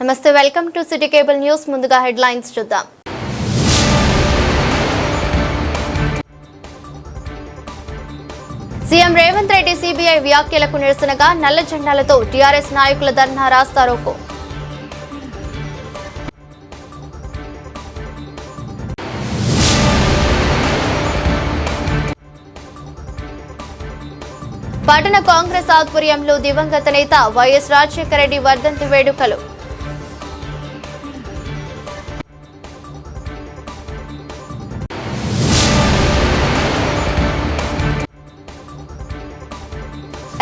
నమస్తే, welcome to city cable news. ముందుగా headlines చూద్దాం. సీఎం రేవంత్ రెడ్డి సిబిఐ వ్యాఖ్యలకు నిరసనగా నల్ల జెండాలతో టీఆర్ఎస్ నాయకుల ధర్నా రాస్తారోకో. పట్టణ కాంగ్రెస్ ఆధ్వర్యంలో దివంగత నేత వైఎస్ రాజశేఖర రెడ్డి వర్ధంతి వేడుకలు.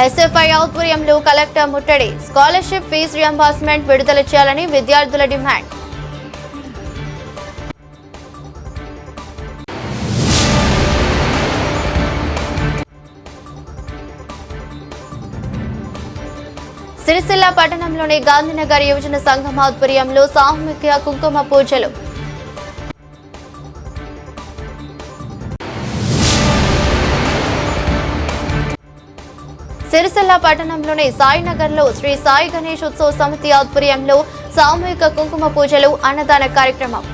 ఎస్ఎఫ్ఐ ఆధ్వర్యంలో కలెక్టర్ ముట్టడి. స్కాలర్షిప్ ఫీజు రియంబర్స్మెంట్ విడుదల చేయాలని విద్యార్థుల డిమాండ్. సిరిసిల్ల పట్టణంలోని గాంధీనగర్ యువజన సంఘం ఆధ్వర్యంలో సామూహిక కుంకుమ పూజలు. సిరిసిల్ల పట్టణంలోని సాయినగర్లో శ్రీ సాయి గణేష్ ఉత్సవ సమితి ఆధ్వర్యంలో సామూహిక కుంకుమ పూజలు, అన్నదాన కార్యక్రమం.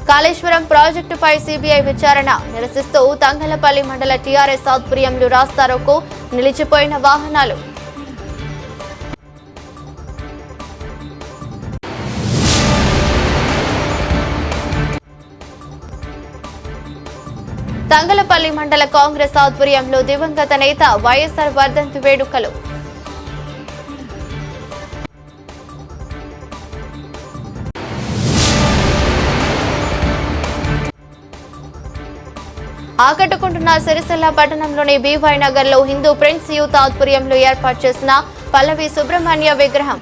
కాళేశ్వరం ప్రాజెక్టుపై సిబిఐ విచారణ నిరసిస్తూ తంగలపల్లి మండల టీఆర్ఎస్ ఆధ్వర్యంలో రాస్తారోకో. నిలిచిపోయిన వాహనాలు. తంగలపల్లి మండల కాంగ్రెస్ ఆధ్వర్యంలో దివంగత నేత వైఎస్ఆర్ వర్ధంతి వేడుకలు. ఆకట్టుకుంటున్న సిరిసిల్ల పట్టణంలోని బీవై నగర్ లో హిందూ ప్రిన్స్ యూత్ ఆధ్వర్యంలో ఏర్పాటు చేసిన పల్లవి సుబ్రహ్మణ్య విగ్రహం.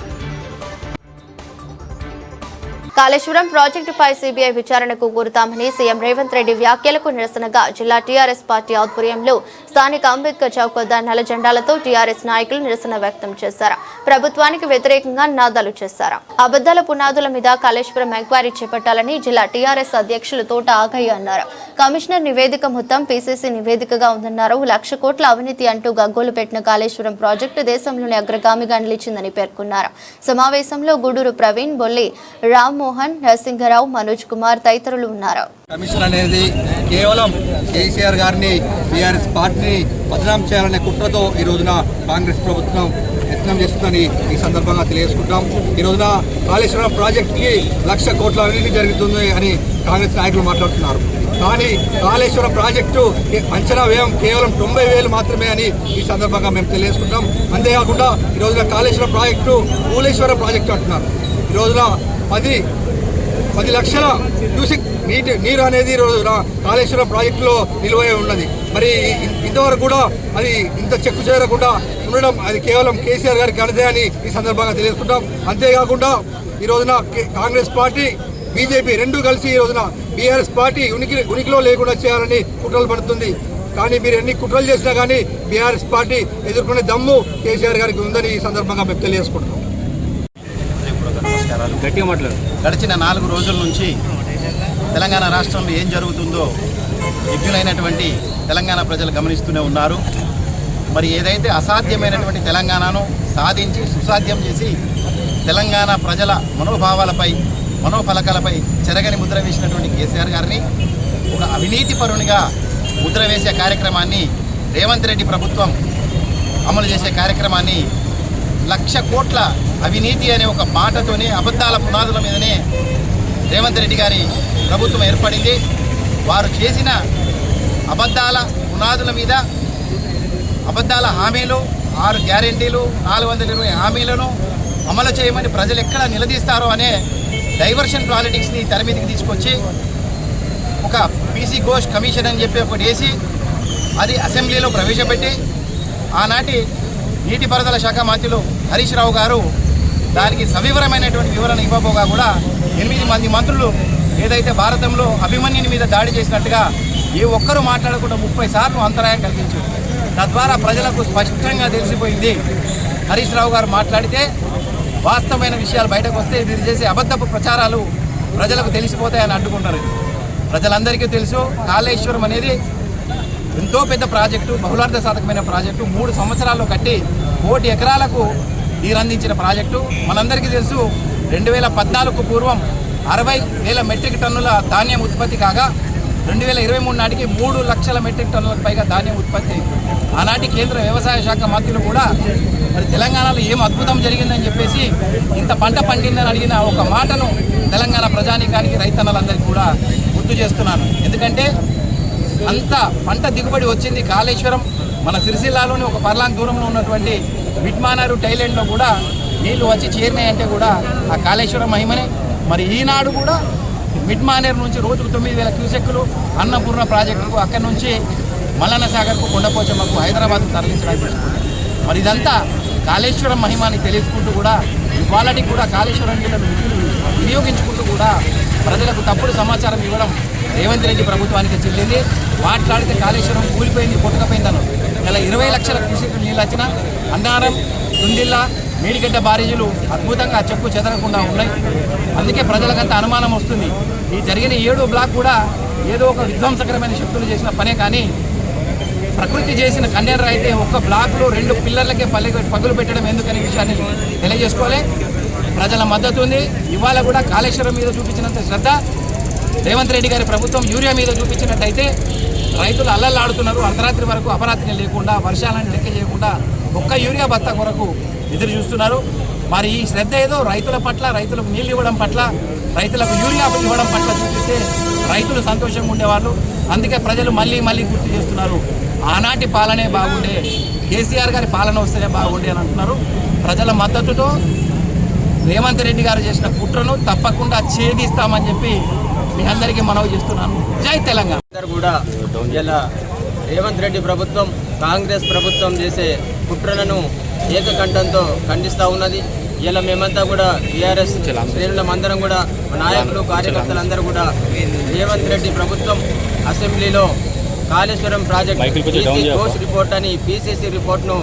కాళేశ్వరం ప్రాజెక్టుపై సిబిఐ విచారణకు కోరుతామని సీఎం రేవంత్ రెడ్డి వ్యాఖ్యలకు నిరసనగా జిల్లా టీఆర్ఎస్ పార్టీ ఆధ్వర్యంలో స్థానిక అంబేద్కర్ చౌక్ వద్ద నల్ల జెండాలతో టీఆర్ఎస్ నాయకులు నిరసన వ్యక్తం చేశారు. ప్రభుత్వానికి వ్యతిరేకంగా నినాదాలు చేశారు. అబద్దాల పునాదుల మీద కాళేశ్వరం ఎంక్వైరీ చేపట్టాలని జిల్లా టీఆర్ఎస్ అధ్యక్షులు తోట ఆగయ్య అన్నారు. కమిషనర్ నివేదిక మొత్తం పీసీసీ నివేదికగా ఉందన్నారు. 1,00,00,000 కోట్ల అవినీతి అంటూ గగ్గోలు పెట్టిన కాళేశ్వరం ప్రాజెక్టు దేశంలోని అగ్రగామిగా నిలిచిందని పేర్కొన్నారు. సమావేశంలో గూడూరు ప్రవీణ్, బొల్లి రామ్మోహన్, నరసింగరావు, మనోజ్ కుమార్ తదితరులు ఉన్నారు. కమిషన్ అనేది కేవలం కేసీఆర్ గారిని, టీఆర్ఎస్ పార్టీని బదనాం చేయాలనే కుట్రతో ఈ రోజున కాంగ్రెస్ ప్రభుత్వం యత్నం చేస్తుందని ఈ సందర్భంగా తెలియజేసుకుంటాం. ఈ రోజున కాళేశ్వరం ప్రాజెక్టుకి 1,00,00,000 కోట్ల అవినీతి జరుగుతుంది అని కాంగ్రెస్ నాయకులు మాట్లాడుతున్నారు. కానీ కాళేశ్వరం ప్రాజెక్టు అంచనా వ్యయం కేవలం 90,000 మాత్రమే అని ఈ సందర్భంగా మేము తెలియజేసుకుంటాం. అంతేకాకుండా ఈ రోజున కాళేశ్వరం ప్రాజెక్టు మూలేశ్వరం ప్రాజెక్టు అంటున్నారు. ఈ రోజున 10 లక్షల క్యూసిక్ నీరు అనేది కాళేశ్వరం ప్రాజెక్టులో నిలువై ఉన్నది. మరి ఇంతవరకు కూడా అది ఇంత చెక్కు చేరకుండా ఉండడం అది కేవలం కేసీఆర్ గారికి ఘనతే అని ఈ సందర్భంగా తెలియజేసుకుంటాం. అంతేకాకుండా ఈ రోజున కాంగ్రెస్ పార్టీ, బీజేపీ రెండు కలిసి ఈ రోజున బీఆర్ఎస్ పార్టీ ఉనికిలో లేకుండా చేయాలని కుట్రలు పడుతుంది. కానీ మీరు ఎన్ని కుట్రలు చేసినా కానీ బీఆర్ఎస్ పార్టీ ఎదుర్కొనే దమ్ము కేసీఆర్ గారికి ఉందని ఈ సందర్భంగా మేము తెలియజేసుకుంటున్నాం. గడిచిన 4 రోజుల నుంచి తెలంగాణ రాష్ట్రంలో ఏం జరుగుతుందో విజ్ఞులైనటువంటి తెలంగాణ ప్రజలు గమనిస్తూనే ఉన్నారు. మరి ఏదైతే అసాధ్యమైనటువంటి తెలంగాణను సాధించి సుసాధ్యం చేసి తెలంగాణ ప్రజల మనోఫలకాలపై చెరగని ముద్ర వేసినటువంటి కేసీఆర్ గారిని ఒక అవినీతి పరునిగా ముద్ర వేసే కార్యక్రమాన్ని రేవంత్ రెడ్డి ప్రభుత్వం అమలు చేసే కార్యక్రమాన్ని 1,00,00,000 కోట్ల అవినీతి అనే ఒక మాటతోనే, అబద్ధాల పునాదుల మీదనే రేవంత్ రెడ్డి గారి ప్రభుత్వం ఏర్పడింది. వారు చేసిన అబద్ధాల పునాదుల మీద అబద్ధాల హామీలు, 6 గ్యారెంటీలు, 420 హామీలను అమలు చేయమని ప్రజలు ఎక్కడ నిలదీస్తారో అనే డైవర్షన్ పాలిటిక్స్ని తెర మీదకి తీసుకొచ్చి ఒక పీసీ ఘోష్ కమిషన్ అని చెప్పి ఒకటి వేసి అది అసెంబ్లీలో ప్రవేశపెట్టి ఆనాటి నీటిపారుదల శాఖ మంత్రులు హరీష్ రావు గారు దానికి సవివరమైనటువంటి వివరణ ఇవ్వబోగా కూడా 8 మంది మంత్రులు ఏదైతే భారతంలో అభిమన్యుని మీద దాడి చేసినట్టుగా ఏ ఒక్కరూ మాట్లాడకుండా 30 సార్లు అంతరాయం కలిగించారు. తద్వారా ప్రజలకు స్పష్టంగా తెలిసిపోయింది హరీష్ రావు గారు మాట్లాడితే వాస్తవమైన విషయాలు బయటకు వస్తే వీరు చేసే అబద్ధపు ప్రచారాలు ప్రజలకు తెలిసిపోతాయని అడ్డుకున్నారు. ప్రజలందరికీ తెలుసు కాళేశ్వరం అనేది ఎంతో పెద్ద ప్రాజెక్టు, బహుళార్థ సాధకమైన ప్రాజెక్టు, 3 సంవత్సరాల్లో కట్టి 1 కోటి ఎకరాలకు నీరందించిన ప్రాజెక్టు. మనందరికీ తెలుసు 2014కు పూర్వం 60,000 మెట్రిక్ టన్నుల ధాన్యం ఉత్పత్తి కాగా 2023 నాటికి 3 లక్షల మెట్రిక్ టన్నులకు పైగా ధాన్యం ఉత్పత్తి. ఆనాటి కేంద్ర వ్యవసాయ శాఖ మంత్రులు కూడా మరి తెలంగాణలో ఏం అద్భుతం జరిగిందని చెప్పేసి ఇంత పంట పండిందని అడిగిన ఒక మాటను తెలంగాణ ప్రజానీకానికి, రైతన్నలందరికీ కూడా గుర్తు చేస్తున్నాను. ఎందుకంటే అంత పంట దిగుబడి వచ్చింది. కాళేశ్వరం మన సిరిసిల్లాలోని ఒక పర్లాంగ్ దూరంలో ఉన్నటువంటి మిడ్మానరు టైలెండ్లో కూడా నీళ్లు వచ్చి చేరినాయంటే కూడా ఆ కాళేశ్వరం మహిమనే. మరి ఈనాడు కూడా మిడ్మానేరు నుంచి రోజుకు 9,000 క్యూసెక్కులు అన్నపూర్ణ ప్రాజెక్టుకు, అక్కడి నుంచి మల్లన్న సాగర్కు, కొండపోచమ్మకు, హైదరాబాద్కు తరలించడానికి వస్తుంది. మరి ఇదంతా కాళేశ్వరం మహిమాని తెలుసుకుంటూ కూడా ఇవాళకి కూడా కాళేశ్వరం నీళ్లను వినియోగించుకుంటూ కూడా ప్రజలకు తప్పుడు సమాచారం ఇవ్వడం రేవంత్ రెడ్డి ప్రభుత్వానికి చెల్లింది. మాట్లాడితే కాళేశ్వరం కూలిపోయింది, కొట్టుకపోయిందను. ఇలా 20 లక్షల క్యూసెక్కులు నీళ్ళు వచ్చినా అన్నారం, సుందిల్లా, మేడిగడ్డ బారేజీలు అద్భుతంగా చెక్కు చెదరకుండా ఉన్నాయి. అందుకే ప్రజలకంతా అనుమానం వస్తుంది. ఈ జరిగిన 7 బ్లాక్ కూడా ఏదో ఒక విధ్వంసకరమైన శక్తులు చేసిన పనే కానీ ప్రకృతి చేసిన కన్నేరు అయితే ఒక్క బ్లాక్లో 2 పిల్లర్లకే పగులు పెట్టడం ఎందుకనే విషయాన్ని తెలియజేసుకోవాలి. ప్రజల మద్దతు ఉంది. ఇవాళ కూడా కాళేశ్వరం మీద చూపించినంత శ్రద్ధ రేవంత్ రెడ్డి గారి ప్రభుత్వం యూరియా మీద చూపించినట్టయితే రైతులు అల్లల్లాడుతున్నారు. అర్ధరాత్రి వరకు అపరాత్రి లేకుండా, వర్షాలను లెక్క చేయకుండా ఒక్క యూరియా బత్తా కొరకు ఎదురు చూస్తున్నారు. మరి ఈ శ్రద్ధ ఏదో రైతుల పట్ల, రైతులకు నీళ్ళు ఇవ్వడం పట్ల, రైతులకు యూరియా ఇవ్వడం పట్ల చూపిస్తే రైతులు సంతోషంగా ఉండేవాళ్ళు. అందుకే ప్రజలు మళ్ళీ మళ్ళీ గుర్తు చేస్తున్నారు, ఆనాటి పాలనే బాగుండే, కేసీఆర్ గారి పాలన వస్తేనే బాగుండే అని అంటున్నారు. ప్రజల మద్దతుతో రేవంత్ రెడ్డి గారు చేసిన కుట్రను తప్పకుండా ఛేదిస్తామని చెప్పి మీ అందరికీ మనవి చేస్తున్నాను. జై తెలంగాణ. కూడా ఇలా రేవంత్ రెడ్డి ప్రభుత్వం, కాంగ్రెస్ ప్రభుత్వం చేసే కుట్రలను ఏకకంఠంతో ఖండిస్తూ ఉన్నది. ఇలా మేమంతా కూడా టీఆర్ఎస్ శ్రేణులందరం కూడా, నాయకులు, కార్యకర్తలందరూ కూడా రేవంత్ రెడ్డి ప్రభుత్వం అసెంబ్లీలో కాళేశ్వరం ప్రాజెక్టు గోస్ రిపోర్ట్ అని పిసిసి రిపోర్ట్ను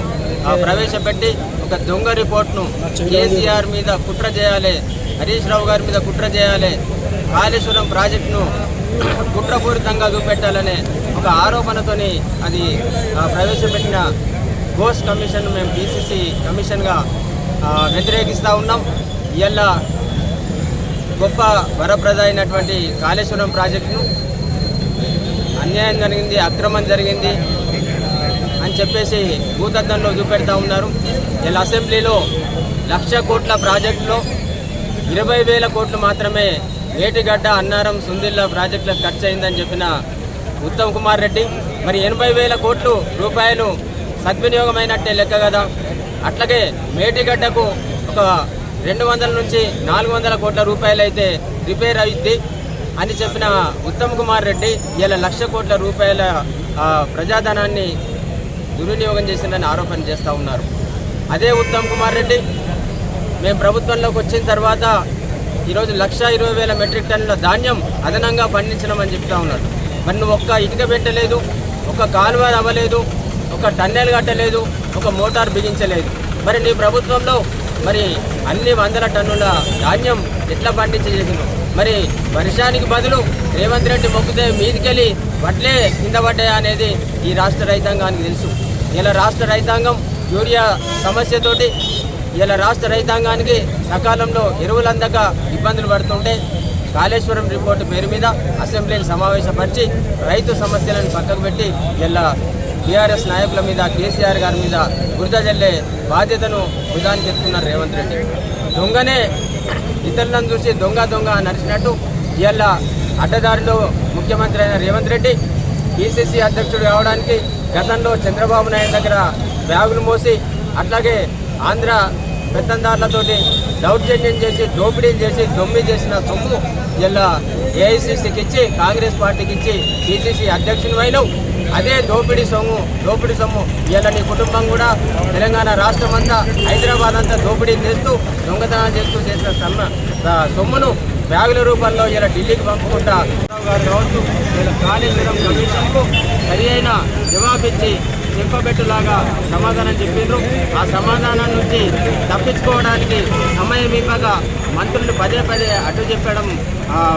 ప్రవేశపెట్టి ఒక దొంగ రిపోర్ట్ను కేసీఆర్ మీద కుట్ర చేయాలి, హరీష్ రావు గారి మీద కుట్ర చేయాలి, కాళేశ్వరం ప్రాజెక్టును కుట్రపూరితంగా చూపెట్టాలనే ఒక ఆరోపణతోని అది ప్రవేశపెట్టిన గోస్ కమిషన్ మేము పిసిసి కమిషన్గా వ్యతిరేకిస్తూ ఉన్నాం. ఇలా గొప్ప వరప్రద అయినటువంటి కాళేశ్వరం ప్రాజెక్టును అన్యాయం జరిగింది, అక్రమం జరిగింది అని చెప్పేసి భూతద్దంలో చూపెడతా ఉన్నారు. ఇలా అసెంబ్లీలో 1,00,000 కోట్ల ప్రాజెక్టులో 20,000 కోట్లు మాత్రమే మేటిగడ్డ, అన్నారం, సుందిల్లా ప్రాజెక్టులకు ఖర్చు అయిందని చెప్పిన ఉత్తమ్ కుమార్ రెడ్డి మరి 80,000 కోట్లు రూపాయలు సద్వినియోగమైనట్టే లెక్క కదా. అట్లాగే మేటిగడ్డకు ఒక 200 నుంచి 400 కోట్ల రూపాయలు అయితే రిపేర్ అయ్యింది అని చెప్పిన ఉత్తమ్ కుమార్ రెడ్డి ఇలా 1,00,000 కోట్ల రూపాయల ప్రజాధనాన్ని దుర్వినియోగం చేసిందని ఆరోపణ చేస్తూ ఉన్నారు. అదే ఉత్తమ్ కుమార్ రెడ్డి మేము ప్రభుత్వంలోకి వచ్చిన తర్వాత ఈరోజు 1,20,000 మెట్రిక్ టన్నుల ధాన్యం అదనంగా పండించడమని చెప్తా ఉన్నాడు. మరి నువ్వు ఒక్క ఇటుక పెట్టలేదు, ఒక కాలువ అవ్వలేదు, ఒక టన్నెల్ కట్టలేదు, ఒక మోటార్ బిగించలేదు. మరి నీ ప్రభుత్వంలో మరి అన్ని 100 టన్నుల ధాన్యం ఎట్లా పండించేసిండు? మరి వర్షానికి బదులు రేవంత్ రెడ్డి మొక్కుతే మీదికెళ్ళి వడ్లే కింద పడ్డాయా అనేది ఈ రాష్ట్ర రైతాంగానికి తెలుసు. ఇలా రాష్ట్ర రైతాంగం యూరియా సమస్యతోటి ఇలా రాష్ట్ర రైతాంగానికి సకాలంలో ఎరువులు అందక ఇబ్బందులు పడుతుంటే కాళేశ్వరం రిపోర్టు పేరు మీద అసెంబ్లీని సమావేశపరిచి రైతు సమస్యలను పక్కకు పెట్టి ఇలా టీఆర్ఎస్ నాయకుల మీద, కేసీఆర్ గారి మీద బురద జల్లే బాధ్యతను భుజానికి ఎత్తుకున్నారు రేవంత్ రెడ్డి. దొంగనే ఇతరులను చూసి దొంగ దొంగ నడిచినట్టు ఇలా అడ్డదారిలో ముఖ్యమంత్రి అయిన రేవంత్ రెడ్డి పిసిసి అధ్యక్షుడు కావడానికి గతంలో చంద్రబాబు నాయుడు దగ్గర బ్యాగులు మోసి, అట్లాగే ఆంధ్ర పెత్తందారులతోటి దౌర్జన్యం చేసి, దోపిడీలు చేసి, దొమ్మి చేసిన సొమ్ము ఇలా ఏఐసిసికి ఇచ్చి, కాంగ్రెస్ పార్టీకి ఇచ్చి పిసిసి అధ్యక్షుని అయినవు. అదే దోపిడీ సొమ్ము ఇలా నీ కుటుంబం కూడా తెలంగాణ రాష్ట్రం అంతా, హైదరాబాద్ అంతా దోపిడీలు చేస్తూ, దొంగతనాలు చేస్తూ చేసిన సొమ్మును బ్యాగుల రూపంలో ఇలా ఢిల్లీకి పంపుకుంటా గారు కావచ్చు ఇలా కాళేశ్వరం కమిషన్కు సరి అయిన జవాబిచ్చి చెప్పబెట్టులాగా సమాధానం చెప్పిండ్రు. ఆ సమాధానం నుంచి తప్పించుకోవడానికి సమయం ఇవ్వగా మంత్రులు పదే పదే అడ్డు చెప్పడం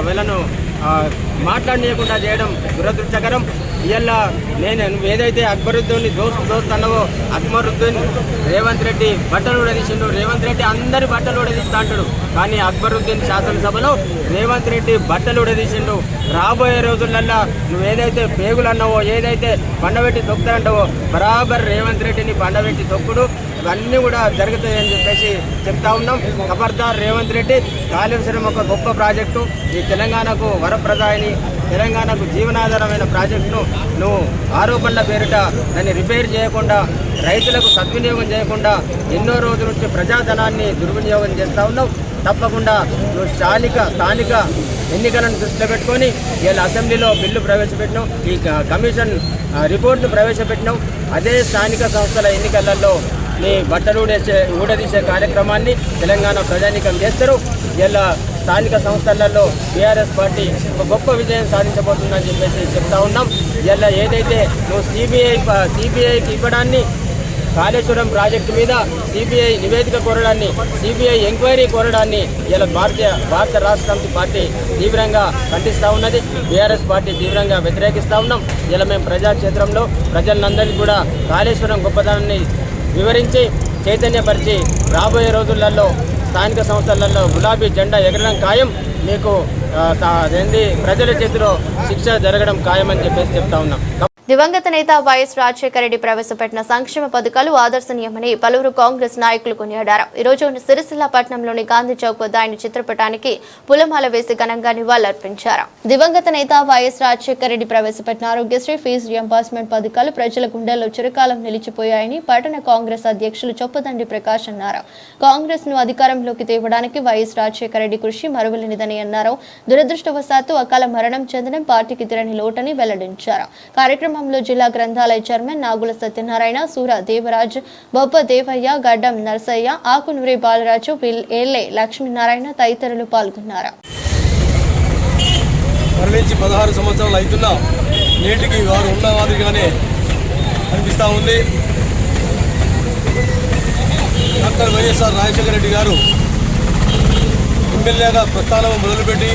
వీళ్ళను మాట్లాడనీయకుండా చేయడం దురదృష్టకరం. ఇవాళ నువ్వు ఏదైతే అక్బరుద్దీన్ దోస్త్ అన్నవో, అక్బరుద్దీన్ రేవంత్ రెడ్డి బట్టలు ఉడదీసిండు, రేవంత్ రెడ్డి అందరి బట్టలు ఉడదీస్తా అంటాడు. కానీ అక్బరుద్దీన్ శాసనసభలో రేవంత్ రెడ్డి బట్టలు ఉడదీసిండు. రాబోయే రోజులల్లో నువ్వు ఏదైతే పేగులు అన్నావో, ఏదైతే పండబెట్టి తొక్కుతాంటావో, బరాబర్ రేవంత్ రెడ్డిని పండబెట్టి తొక్కుడు ఇవన్నీ కూడా జరుగుతాయని చెప్పేసి చెప్తా ఉన్నాం. ఖబర్దార్ రేవంత్ రెడ్డి. కాళేశ్వరం ఒక గొప్ప ప్రాజెక్టు, ఈ తెలంగాణకు వరప్రదాయని, తెలంగాణకు జీవనాధారమైన ప్రాజెక్టును నువ్వు ఆరోపణల పేరిట దాన్ని రిపేర్ చేయకుండా, రైతులకు సద్వినియోగం చేయకుండా ఎన్నో రోజుల నుంచి ప్రజాధనాన్ని దుర్వినియోగం చేస్తూ ఉన్నావు. తప్పకుండా నువ్వు స్థానిక ఎన్నికలను దృష్టిలో పెట్టుకొని వీళ్ళ అసెంబ్లీలో బిల్లు ప్రవేశపెట్టినావు, ఈ కమిషన్ రిపోర్ట్ను ప్రవేశపెట్టినావు. అదే స్థానిక సంస్థల ఎన్నికలలో నీ బట్టలు ఊడదీసే కార్యక్రమాన్ని తెలంగాణ ప్రజానీకం చేస్తారు. ఇలా స్థానిక సంస్థలలో టీఆర్ఎస్ పార్టీ ఒక గొప్ప విజయం సాధించబోతుందని చెప్పేసి చెప్తా ఉన్నాం. ఇలా ఏదైతే నువ్వు సిబిఐకి ఇవ్వడాన్ని, కాళేశ్వరం ప్రాజెక్టు మీద సిబిఐ నివేదిక కోరడాన్ని, సిబిఐ ఎంక్వైరీ కోరడాన్ని ఇలా భారత రాష్ట్ర సమితి పార్టీ తీవ్రంగా ఖండిస్తూ ఉన్నది. టీఆర్ఎస్ పార్టీ తీవ్రంగా వ్యతిరేకిస్తూ ఉన్నాం. ఇలా మేము ప్రజాక్షేత్రంలో ప్రజలందరికీ కూడా కాళేశ్వరం గొప్పతనాన్ని వివరించి చైతన్యపరిచి రాబోయే రోజులలో స్థానిక సంస్థలలో గులాబీ జెండా ఎగరడం ఖాయం, మీకు ప్రజల చేతిలో శిక్ష జరగడం ఖాయమని చెప్పేసి చెప్తా ఉన్నాం. దివంగత నేత వైఎస్ రాజశేఖర రెడ్డి ప్రవేశపెట్టిన సంక్షేమ పథకాలు ఆదర్శనీయమని పలువురు కాంగ్రెస్ నాయకులు కొనియాడారు. ఈ రోజు సిరిసిల్ల పట్టణంలోని గాంధీ చౌక్ వద్ద ఆయన చిత్రపటానికి పూలమాల వేసి ఘనంగా నివాళులర్పించారు. దివంగత నేత వైఎస్ రాజశేఖర రెడ్డి ప్రవేశపెట్టిన ఆరోగ్యశ్రీ, ఫీజు రియంబర్స్మెంట్ పథకాలు ప్రజల గుండెల్లో చిరకాలం నిలిచిపోయాయని పట్టణ కాంగ్రెస్ అధ్యక్షులు చొప్పదండి ప్రకాష్ అన్నారు. కాంగ్రెస్ ను అధికారంలోకి తేవడానికి వైఎస్ రాజశేఖర రెడ్డి కృషి మరువలేనిదని అన్నారు. దురదృష్టవశాత్తు అకాల మరణం చెందడం పార్టీకి తీరని లోటని వెల్లడించారు. కార్యక్రమంలో జిల్లా గ్రంథాలయ చైర్మన్ నాగుల సత్యనారాయణ, సూర దేవరాజ్, బొబ్బ దేవయ్య, గడ్డం నర్సయ్య, ఆకునూరి బాలరాజు, ఏలే లక్ష్మీనారాయణ తదితరులు పాల్గొన్నారు. మరణించి 16 సంవత్సరాలు అవుతున్నా నేటికి వారు ఉన్న మాదిరిగానే అనిపిస్తూ ఉంది. డాక్టర్ వైఎస్ఆర్ రాజశేఖర రెడ్డి గారు ఎమ్మెల్యేగా ప్రస్థానం మొదలుపెట్టి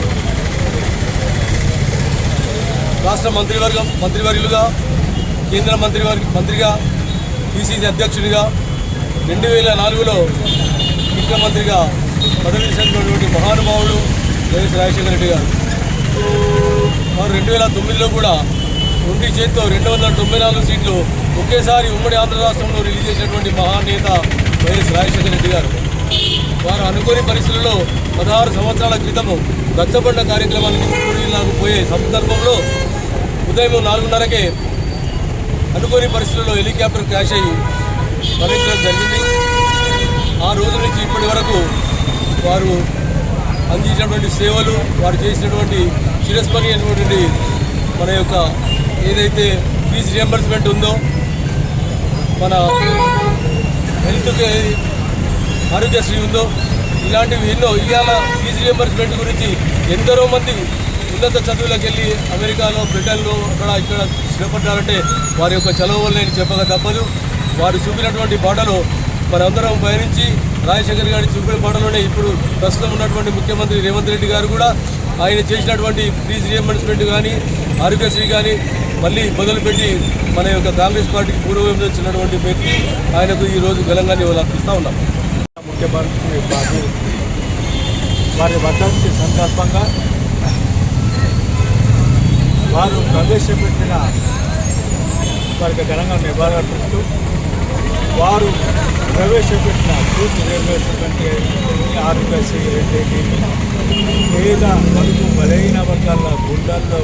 రాష్ట్ర మంత్రివర్యులుగా, కేంద్ర మంత్రిగా, పిసిసి అధ్యక్షుడిగా, 2004లో ముఖ్యమంత్రిగా పదవి చేసినటువంటి మహానుభావుడు వైఎస్ రాజశేఖర రెడ్డి గారు. వారు 2009లో కూడా ఒంటి చేతితో 294 సీట్లు ఒకేసారి ఉమ్మడి ఆంధ్ర రాష్ట్రంలో రిలీజ్ చేసినటువంటి మహానేత వైఎస్ రాజశేఖర రెడ్డి గారు. వారు అనుకోని పరిస్థితుల్లో 16 సంవత్సరాల క్రితము గచ్చబండ కార్యక్రమానికి పోయే సందర్భంలో ఉదయం 4:30కే అనుకోని పరిస్థితుల్లో హెలికాప్టర్ క్రాష్ అయ్యి మరణించడం జరిగింది. ఆ రోజు నుంచి ఇప్పటి వరకు వారు అందించినటువంటి సేవలు, వారు చేసినటువంటి చిరస్మరణీయమైనటువంటి మన యొక్క ఏదైతే ఫీజు రియంబర్స్మెంట్ ఉందో, మన హెల్త్కి ఆరోగ్యశ్రీ ఉందో, ఇలాంటివి ఎన్నో. ఇవాళ ఫీజు రియంబర్స్మెంట్ గురించి ఎందరో మంది ఉన్నత చదువులకు వెళ్ళి అమెరికాలో, బ్రిటన్లో, ఇక్కడ స్థిరపడ్డారంటే వారి యొక్క చదువు వల్ల నేను చెప్పక తప్పదు. వారు చూపినటువంటి బాటలో మనందరం పయనించి రాజశేఖర్ గారి చూపిన బాటలోనే ఇప్పుడు ప్రస్తుతం ఉన్నటువంటి ముఖ్యమంత్రి రేవంత్ రెడ్డి గారు కూడా ఆయన చేసినటువంటి ఫీజు రియంబర్స్మెంట్ కానీ, ఆరోగ్యశ్రీ కానీ మళ్ళీ మొదలుపెట్టి మన యొక్క కాంగ్రెస్ పార్టీకి పూర్వం వచ్చినటువంటి వ్యక్తి. ఆయనకు ఈరోజు ఘనంగా అర్పిస్తూ ఉన్నాం. ముఖ్యమంత్రి బాబు వారి వర్ధంతి సందర్భంగా వారు ప్రవేశపెట్టిన వారికి ఘనంగా నివాళులర్పిస్తూ, వారు ప్రవేశపెట్టిన ఫీజు రియంబర్స్మెంట్, ఆరోగ్యశ్రీ పేద బడుగు బలహీన వర్గాల గుండెల్లో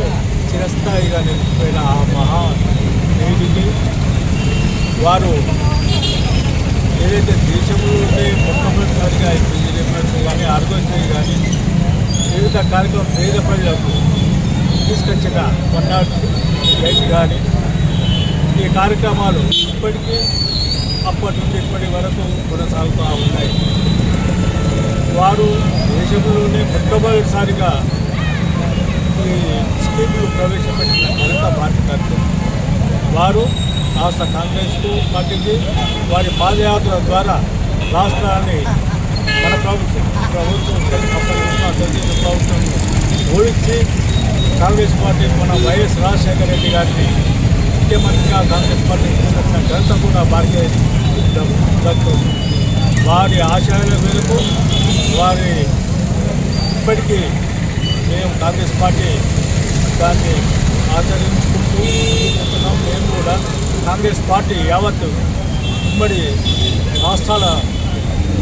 చిరస్థాయిగా నిలిచిపోయిన ఆ మహా నిధికి వారు ఏదైతే దేశంలోనే మొట్టమొదటిసారిగా ఫీజు రియంబర్స్మెంట్ కానీ, ఆరోగ్యశ్రీ కానీ వివిధ కార్యక్రమం పేద ప్రజలకు తీసుకొచ్చిన 108 కానీ ఈ కార్యక్రమాలు ఇప్పటికీ అప్పటి నుండి ఇప్పటి వరకు కొనసాగుతూ ఉన్నాయి. వారు దేశంలోనే మొట్టమొదటిసారిగా ఈ స్కీములు ప్రవేశపెట్టిన ఘనత బాధ్యత వారు రాష్ట్ర కాంగ్రెస్ పార్టీకి వారి పాదయాత్ర ద్వారా రాష్ట్రాన్ని మన ప్రభుత్వం తెలుగుదేశం ప్రభుత్వం ఓడించి కాంగ్రెస్ పార్టీ మన వైఎస్ రాజశేఖర రెడ్డి గారిని ముఖ్యమంత్రిగా కాంగ్రెస్ పార్టీ తీసుకొచ్చిన ఘనత కూడా భారతీయ దక్కుతుంది. వారి ఆశయాల మేరకు వారి ఇప్పటికీ మేము కాంగ్రెస్ పార్టీ దాన్ని ఆచరించుకుంటూ ఉంటున్నాం. మేము కూడా కాంగ్రెస్ పార్టీ యావత్తు ఉమ్మడి రాష్ట్రాల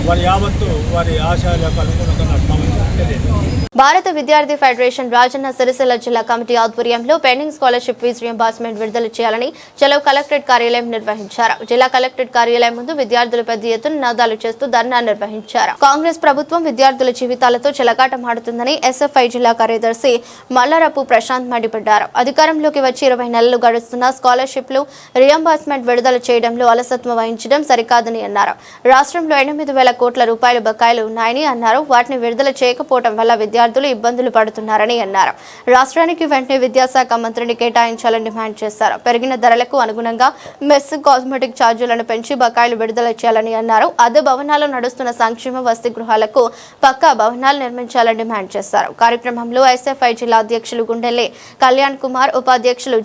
వారి యావత్తు వారి ఆశయాలకు అనుగుణంగా నడుస్తామని తెలియదు. భారత విద్యార్థి ఫెడరేషన్ రాజన్న సిరిసిల్ల జిల్లా కమిటీ ఆధ్వర్యంలో పెండింగ్ స్కాలర్షిప్ ఫీజు రియంబర్స్మెంట్ విడుదల చేయాలని చలో కలెక్టరేట్ కార్యాలయం నిర్వహించారు. జిల్లా కలెక్టరేట్ కార్యాలయం ముందు విద్యార్థులు పెద్ద ఎత్తున నినాదాలు చేస్తూ ధర్నా నిర్వహించారు. కాంగ్రెస్ ప్రభుత్వం విద్యార్థుల జీవితాలతో చెలగాటమాడుతుందని ఎస్ఎఫ్ఐ జిల్లా కార్యదర్శి మల్లారపు ప్రశాంత్ మండిపడ్డారు. అధికారంలోకి వచ్చి 20 నెలలు గడుస్తున్న స్కాలర్షిప్లు రియంబర్స్మెంట్ విడుదల చేయడంలో అలసత్వం వహించడం సరికాదని అన్నారు. రాష్ట్రంలో 8,000 కోట్ల రూపాయల బకాయిలు ఉన్నాయని అన్నారు. వాటిని విడుదల చేయకపోవడం వల్ల విద్యార్థులు ఇబ్బందులు పడుతున్నారని అన్నారు. రాష్ట్రానికి వెంటనే విద్యాశాఖ మంత్రిని కేటాయించాలని డిమాండ్ చేశారు. పెరిగిన ధరలకు అనుగుణంగా మెస్, కాస్మెటిక్ ఛార్జీలను పెంచి బకాయిలు విడుదల చేయాలని అన్నారు. అద్దె భవనాల్లో నడుస్తున్న సంక్షేమ వసతి గృహాలకు పక్కా భవనాలు నిర్మించాలని డిమాండ్ చేశారు. కార్యక్రమంలో ఎస్ఎఫ్ఐ జిల్లా అధ్యక్షులు గుండెల్లి కళ్యాణ్ కుమార్, ఉపాధ్యక్షులు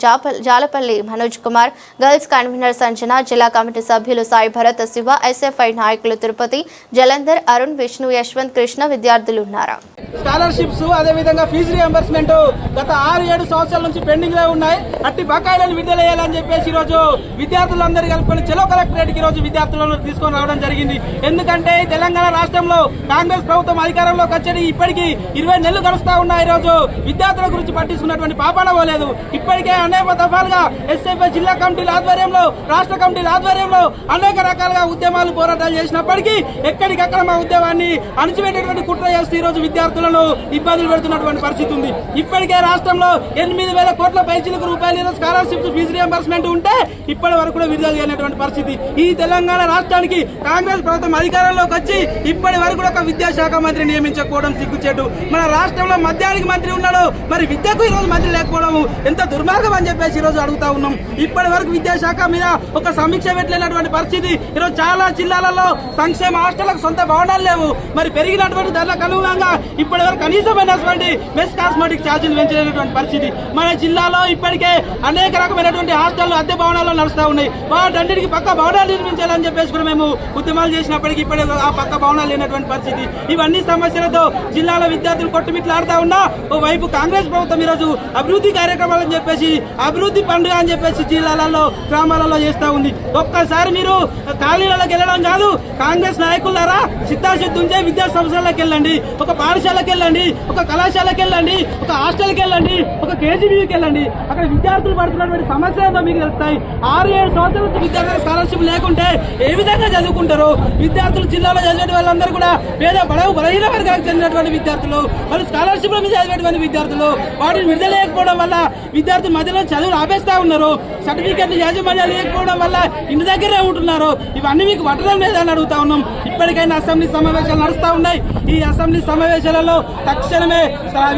జాలపల్లి మనోజ్ కుమార్, గర్ల్స్ కన్వీనర్ సంజన, జిల్లా కమిటీ సభ్యులు సాయి భరత్, శివ, ఎస్ఎఫ్ఐ నాయకులు తిరుపతి, జలంధర్, అరుణ్, విష్ణు, యశ్వంత్, కృష్ణ విద్యార్థులు ఉన్నారు. స్కాలర్షిప్స్ అదేవిధంగా ఫీజు రియంబర్స్మెంట్ గత 6-7 సంవత్సరాల నుంచి పెండింగ్ లో ఉన్నాయి. అట్టి బకాయిలను విడుదల చేయాలని చెప్పేసి ఈరోజు విద్యార్థులందరూ కలుపుకొని చలో కలెక్టరేట్ కి ఈరోజు విద్యార్థులను తీసుకొని రావడం జరిగింది. ఎందుకంటే తెలంగాణ రాష్ట్రంలో కాంగ్రెస్ ప్రభుత్వం అధికారంలోకి వచ్చి ఇప్పటికీ 20 నెలలు గడుస్తా ఉన్నాయి. ఈరోజు విద్యార్థుల గురించి పట్టించుకున్నటువంటి పాపాన పోలేదు. ఇప్పటికే అనేక దఫాలుగా ఎస్ఎఫ్ఐ జిల్లా కమిటీల ఆధ్వర్యంలో, రాష్ట్ర కమిటీల ఆధ్వర్యంలో అనేక రకాలుగా ఉద్యమాలు, పోరాటాలు చేసినప్పటికీ ఎక్కడికక్కడ మా ఉద్యమాన్ని అణిచిపెట్టేటువంటి కుట్ర చేస్తూ ఈరోజు విద్యార్థులను ఇబ్బందులు పెడుతున్నటువంటి పరిస్థితి ఉంది. ఇప్పటికే రాష్ట్రంలో 8,000 కోట్ల పైచిలకు రూపాయలు స్కాలర్షిప్ ఫీజు రియంబర్స్మెంట్ ఉంటే ఇప్పటి వరకు కూడా విడుదల చేయనటువంటి పరిస్థితి. ఈ తెలంగాణ రాష్ట్రానికి కాంగ్రెస్ ప్రభుత్వం అధికారంలోకి వచ్చి ఇప్పటి వరకు కూడా ఒక విద్యాశాఖ మంత్రి నియమించకపోవడం సిగ్గుచేటు. మన రాష్ట్రంలో మద్యానికి మంత్రి ఉన్నాడు, మరి విద్యకు ఈ రోజు మంత్రి లేకపోవడం ఎంత దుర్మార్గం అని చెప్పేసి ఈ రోజు అడుగుతా ఉన్నాం. ఇప్పటి వరకు విద్యాశాఖ మీద ఒక సమీక్ష పెట్టలేనటువంటి పరిస్థితి. ఈరోజు చాలా జిల్లాలలో సంక్షేమ హాస్టళ్లకు సొంత భవనాలు లేవు. మరి పెరిగినటువంటి ధరలకు అనుగుణంగా ఇప్పటి వరకు కనీసమైనటువంటి మెస్, కాస్మెటిక్ ఛార్జీలు పెంచలేనటువంటి పరిస్థితి. మన జిల్లాలో ఇప్పటికే అనేక రకమైనటువంటి హాస్టళ్లు, అద్దె భవనాల్లో నడుస్తూ ఉన్నాయి. వాటన్నిటికీ పక్క భవనాలు నిర్మించాలని చెప్పేసి కూడా మేము ఉద్యమాలు చేసినప్పటికీ ఇప్పటి ఆ పక్క భవనాలు లేనటువంటి పరిస్థితి. ఇవన్నీ సమస్యలతో జిల్లాల విద్యార్థులు కొట్టుమిట్లాడుతూ ఉన్నా ఓవైపు కాంగ్రెస్ ప్రభుత్వం ఈరోజు అభివృద్ధి కార్యక్రమాలని చెప్పేసి, అభివృద్ధి పండుగ అని చెప్పేసి జిల్లాలలో, గ్రామాలలో చేస్తూ ఉంది. ఒక్కసారి మీరు కాలనీలకు వెళ్ళడం కాదు, కాంగ్రెస్ నాయకులారా సిద్ధాశుద్ధి ఉంచే విద్యా సంస్థలకు వెళ్ళండి, ఒక పాఠశాలకు వెళ్ళండి, ఒక కళాశాలకు వెళ్ళండి, ఒక హాస్టల్కి వెళ్ళండి, ఒక కేజీబీకి వెళ్ళండి. అక్కడ విద్యార్థులు పడుతున్నటువంటి సమస్య ఏందో మీకు తెలుస్తాయి. 6-7 సంవత్సరాల నుంచి విద్యార్థులకు స్కాలర్షిప్ లేకుంటే ఏ విధంగా చదువుకుంటారు? విద్యార్థులు జిల్లాలో చదివే వాళ్ళందరూ కూడా పేద బలహీన వర్గాలకు చెందినటువంటి విద్యార్థులు, వాళ్ళు స్కాలర్షిప్ల మీద చదివేటువంటి విద్యార్థులు. వాటిని విడుదల లేకపోవడం వల్ల విద్యార్థులు మధ్యలో చదువులు ఆపేస్తా ఉన్నారు. సర్టిఫికెట్లు యాజమాన్యాలు లేకపోవడం వల్ల ఇంటి దగ్గరే ఉంటున్నారు. ఇవన్నీ మీకు పట్టడం లేదని అడుగుతా ఉన్నాం. ఇప్పటికైనా అసెంబ్లీ సమావేశాలు నడుస్తూ ఉన్నాయి. ఈ అసెంబ్లీ సమావేశాలలో తక్షణమే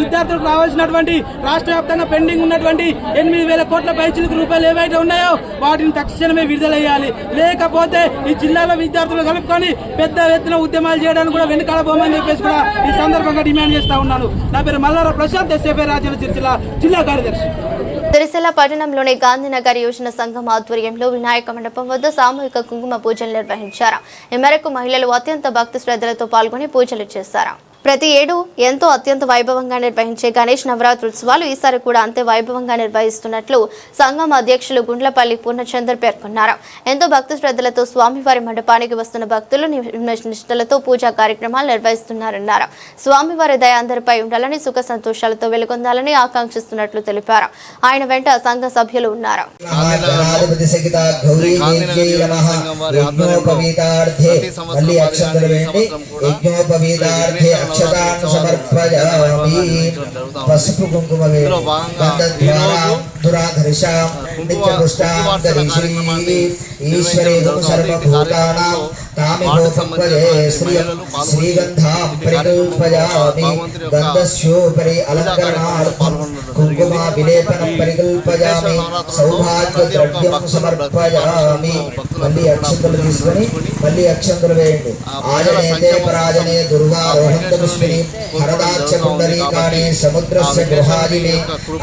విద్యార్థులకు రావాల్సినటువంటి రాష్ట్ర వ్యాప్తంగా పెండింగ్ ఉన్నటువంటి 8,000 కోట్ల పైచిలకు రూపాయలు ఏవైతే ఉన్నాయో వాటిని తక్షణమే విడుదల చేయాలి. లేకపోతే ఈ జిల్లాలో విద్యార్థులు కలుపుకొని పెద్ద ఎత్తున ఉద్యమాలు చేయడానికి కూడా వెనుకాడబోమని చెప్పేసి కూడా ఈ సందర్భంగా డిమాండ్ చేస్తా ఉన్నాను. నా పేరు మల్లార ప్రశాంత్, ఎస్ఎఫ్ఐ రాజన్న సిరిసిల్ల జిల్లా కార్యదర్శి. సిరిసిల్ల పట్టణంలోని గాంధీనగర్ యువజన సంఘం ఆధ్వర్యంలో వినాయక మండపం వద్ద సామూహిక కుంకుమ పూజలు నిర్వహించారు. ఈ మేరకు మహిళలు అత్యంత భక్తి శ్రద్ధలతో పాల్గొని పూజలు చేశారు. ప్రతి ఏడు ఎంతో అత్యంత వైభవంగా నిర్వహించే గణేష్ నవరాత్రోత్సవాలు ఈసారి కూడా అంతే వైభవంగా నిర్వహిస్తున్నట్లు సంఘం అధ్యక్షులు గుండ్లపల్లి పూర్ణచందర్ పేర్కొన్నారు. ఎంతో భక్తి శ్రద్ధలతో స్వామివారి మండపానికి వస్తున్న భక్తులు నిష్ఠలతో పూజా కార్యక్రమాలు నిర్వహిస్తున్నారన్నారు. స్వామివారి దయ అందరిపై ఉండాలని, సుఖ సంతోషాలతో వెలుగొందాలని ఆకాంక్షిస్తున్నట్లు తెలిపారు. ఆయన వెంట సంఘ సభ్యులు ఉన్నారు. అక్షతాన్ సమర్పయామి. పసుపు కుంకుమ గంధద్వారా దురాధర్షాం నిత్యపుష్టాం గరీషీ ఈశ్వరే సర్వభూతానాం తామిహోపక్వయే శ్రీగంధాం పరికల్పయామి గంధస్యోపరి అలంకరణార్థం కుంకుమా విలేపనం పరికల్పయామి సౌభాగ్యద్రవ్యం సమర్పయామి. మళ్ళీ అక్షంతలు తీసుకొని మళ్ళీ అక్షంతలు వేయండి. ఆజనేతే పరాజనే దుర్వారోహంత పుష్పిని హరదాక్ష కుండలీకాని సముద్రస్య గృహాదిని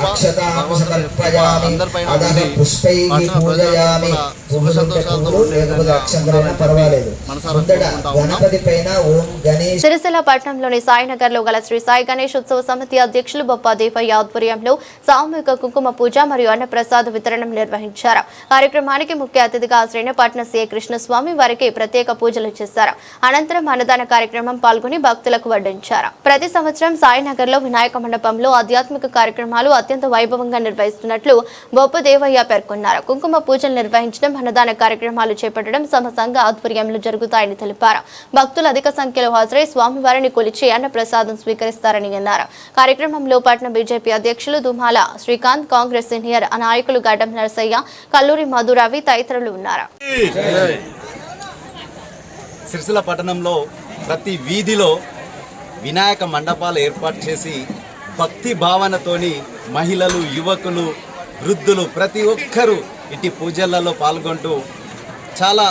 అక్షతాం సమర్పయామి. అదః పుష్పైః పూజయామి. పువ్వులుంటే పువ్వులు లేకపోతే అక్షంతలైనా పర్వాలేదు. ముందట గణపతి పైన ఓం గణేష్. సిరిసిల్ల పట్టణంలోని సాయినగర్ లో గల శ్రీ సాయి గణేష్ ఉత్సవ సమితి అధ్యక్షులు బొప్ప దేవయ్య ఆధ్వర్యంలో సామూహిక కుంకుమ పూజ మరియు అన్నప్రసాద వితరణం నిర్వహించారు. కార్యక్రమానికి ముఖ్య అతిథిగా హాజరైన పట్న సీఏ కృష్ణస్వామి వారికి ప్రత్యేక పూజలు చేశారు. అనంతరం అన్నదాన కార్యక్రమం పాల్గొని భక్తులకు వడ్డించారు. ప్రతి సంవత్సరం సాయినగర్ లో వినాయక మండపంలో ఆధ్యాత్మిక కార్యక్రమాలు అత్యంత వైభవంగా నిర్వహిస్తున్నట్లు బొప్ప దేవయ్య పేర్కొన్నారు. కుంకుమ పూజలు నిర్వహించడం, అన్నదాన కార్యక్రమాలు చేపట్టడం తమ సంఘ ఆధ్వర్యంలో జరుగుతాయని తెలిపారు. భక్తులు అధిక సంఖ్యలో హాజరై స్వామివారిని కొలిచి అన్న ప్రసాదం స్వీకరిస్తారని అన్నారు. కార్యక్రమంలో పట్న బీజేపీ అధ్యక్షులు దుమాల శ్రీకాంత్, కాంగ్రెస్ సీనియర్ నాయకులు గడ్డం నరసయ్య, కల్లూరి మధురవి తదితరులు ఉన్నారు. సిరిసిల్ల పట్టణంలో ప్రతి వీధిలో వినాయక మండపాలు ఏర్పాటు చేసి భక్తి భావనతోని మహిళలు, యువకులు, వృద్ధులు ప్రతి ఒక్కరూ ఇటు పూజలలో పాల్గొంటూ చాలా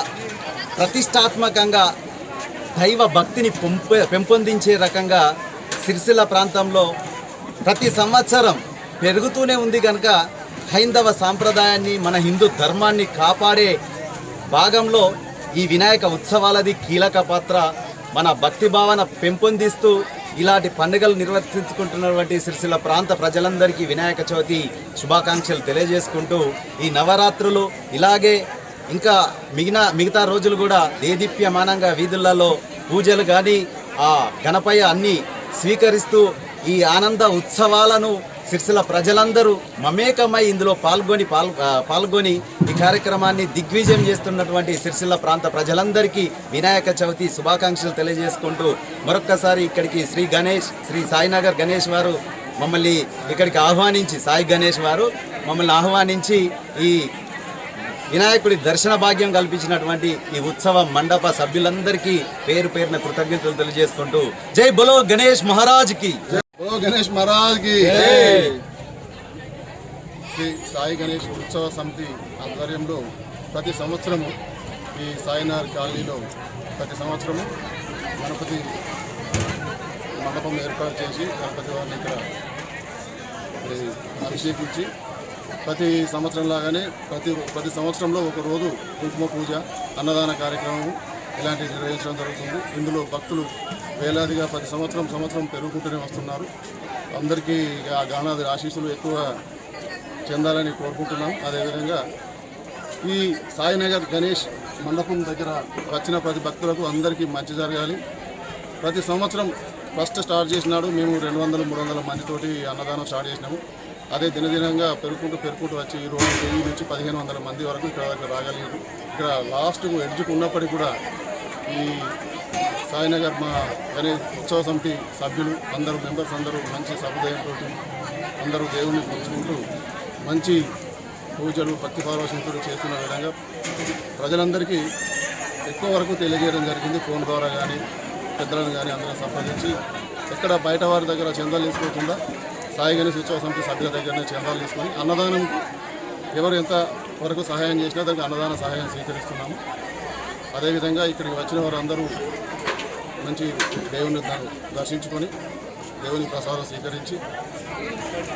ప్రతిష్టాత్మకంగా దైవ భక్తిని పెంపొందించే రకంగా సిరిసిల్ల ప్రాంతంలో ప్రతి సంవత్సరం పెరుగుతూనే ఉంది కనుక హైందవ సాంప్రదాయాన్ని, మన హిందూ ధర్మాన్ని కాపాడే భాగంలో ఈ వినాయక ఉత్సవాలది కీలక పాత్ర. మన భక్తి భావన పెంపొందిస్తూ ఇలాంటి పండుగలు నిర్వర్తించుకుంటున్నటువంటి సిరిసిల్ల ప్రాంత ప్రజలందరికీ వినాయక చవితి శుభాకాంక్షలు తెలియజేసుకుంటూ ఈ నవరాత్రులు ఇలాగే ఇంకా మిగతా రోజులు కూడా దేదీప్యమానంగా వీధులలో పూజలు కానీ ఆ గణపయ్య అన్నీ స్వీకరిస్తూ ఈ ఆనంద ఉత్సవాలను సిరిసిల్ల ప్రజలందరూ మమేకమై ఇందులో పాల్గొని ఈ కార్యక్రమాన్ని దిగ్విజయం చేస్తున్నటువంటి సిరిసిల్ల ప్రాంత ప్రజలందరికీ వినాయక చవితి శుభాకాంక్షలు తెలియజేసుకుంటూ మరొక్కసారి ఇక్కడికి శ్రీ సాయినగర్ గణేష్ వారు మమ్మల్ని ఇక్కడికి ఆహ్వానించి, సాయి గణేష్ వారు మమ్మల్ని ఆహ్వానించి ఈ వినాయకుడి దర్శన భాగ్యం కల్పించినటువంటి ఈ ఉత్సవ మండప సభ్యులందరికీ పేరు పేరున కృతజ్ఞతలు తెలియజేసుకుంటూ జై బోలో గణేష్ మహారాజ్ కి. గణేష్ మహారాజ్ కి. శ్రీ సాయి గణేష్ ఉత్సవ సమితి ఆధ్వర్యంలో ప్రతి సంవత్సరము ఈ సాయినగర్ కాలనీలో ప్రతి సంవత్సరము గణపతి మండపం ఏర్పాటు చేసి గణపతి వారిని ఇక్కడ అభిషేకించి ప్రతి సంవత్సరం లాగానే ప్రతి సంవత్సరంలో ఒక రోజు కుంకుమ పూజ, అన్నదాన కార్యక్రమం ఇలాంటివి నిర్వహించడం జరుగుతుంది. ఇందులో భక్తులు వేలాదిగా ప్రతి సంవత్సరం పెరుగుకుంటూనే వస్తున్నారు. అందరికీ ఆ గణాది ఆశీస్సులు ఎక్కువ చెందాలని కోరుకుంటున్నాం. అదేవిధంగా ఈ సాయినగర్ గణేష్ మండపం దగ్గర వచ్చిన ప్రతి భక్తులకు అందరికీ మంచి జరగాలి. ప్రతి సంవత్సరం ఫస్ట్ స్టార్ట్ చేసినాడు మేము 200-300 మందితోటి అన్నదానం స్టార్ట్ చేసినాము. అదే దినదినంగా పెరుగుకుంటూ వచ్చి ఈ రోజు 1000 నుంచి 1500 మంది వరకు ఇక్కడ దగ్గర రాగలిగారు. ఇక్కడ లాస్ట్కు ఎడ్జ్కు ఉన్నప్పటికీ కూడా ఈ సాయినగర్ మా గణేష్ ఉత్సవ సమితి సభ్యులు అందరూ మెంబర్స్ అందరూ మంచి సముదాయంతో అందరూ దేవుణ్ణి పూజుకుంటూ మంచి పూజలు భక్తి పార్వశంతో చేస్తున్న విధంగా ప్రజలందరికీ ఎక్కువ వరకు తెలియజేయడం జరిగింది. ఫోన్ ద్వారా కానీ పెద్దలను కానీ అందరూ సంప్రదించి ఎక్కడ బయట వారి దగ్గర చందాలు తీసుకోకుండా సాయి గణేష్ ఉత్సవ సమితి సభ్యుల దగ్గరనే చందాలు తీసుకొని అన్నదానం ఎవరు ఎంత వరకు సహాయం చేసినా దానికి అన్నదాన సహాయం స్వీకరిస్తున్నాము. అదేవిధంగా ఇక్కడికి వచ్చిన వారు అందరూ మంచి దేవుని దర్శించుకొని దేవుని ప్రసాదం స్వీకరించి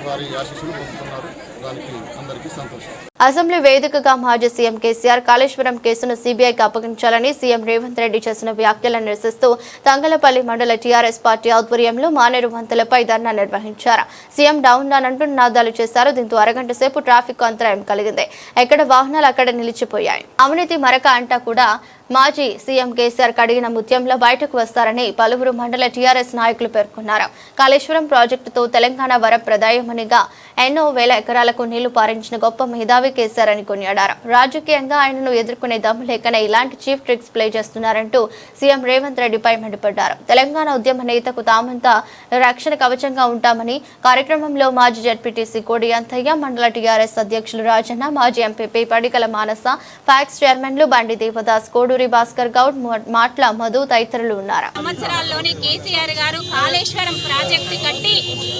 వారి ఆశీస్సులు పొందుతున్నారు. దానికి అందరికీ సంతోషం. అసెంబ్లీ వేదికగా మాజీ సీఎం కేసీఆర్ కాళేశ్వరం కేసును సీబీఐకి అప్పగించాలని సీఎం రేవంత్ రెడ్డి చేసిన వ్యాఖ్యలను నిరసిస్తూ తంగలపల్లి మండల టీఆర్ఎస్ పార్టీ ఆధ్వర్యంలో మానేరు వంతెనపై ధర్నా నిర్వహించారు. సీఎం డౌన్ డౌన్ అంటూ నినాదాలు చేశారు. దీంతో అరగంట సేపు ట్రాఫిక్ అంతరాయం కలిగింది. ఎక్కడ వాహనాలు అక్కడ నిలిచిపోయాయి. అవినీతి మరక అంటా కూడా మాజీ సీఎం కేసీఆర్ కడిగిన ముత్యంలో బయటకు వస్తారని పలువురు మండల టీఆర్ఎస్ నాయకులు పేర్కొన్నారు. కాళేశ్వరం ప్రాజెక్టుతో తెలంగాణ వరప్రదాయమనిగా ఎన్నో వేల ఎకరాల జిల్లాలకు నీళ్లు పారించిన గొప్ప మేధావి కేసీఆర్ అని కొనియాడారు. రాజకీయంగా ఆయనను ఎదుర్కొనే దమ్ము లేకనే ఇలాంటి చీఫ్ ట్రిక్స్ ప్లే చేస్తున్నారంటూ సీఎం రేవంత్ రెడ్డిపై మండిపడ్డారు. తెలంగాణ ఉద్యమ నేతకు తామంతా రక్షణ కవచంగా ఉంటామని కార్యక్రమంలో మాజీ జడ్పీటీసీ కోడి అంతయ్య, మండల టీఆర్ఎస్ అధ్యక్షులు రాజన్న, మాజీ ఎంపీపీ పడికల మానస, ఫ్యాక్స్ చైర్మన్లు బండి దేవదాస్, కోడూరి భాస్కర్ గౌడ్, మాట్ల మధు తదితరులు ఉన్నారు. సంవత్సరాల్లోనే కేసీఆర్ గారు కాళేశ్వరం ప్రాజెక్టు కట్టి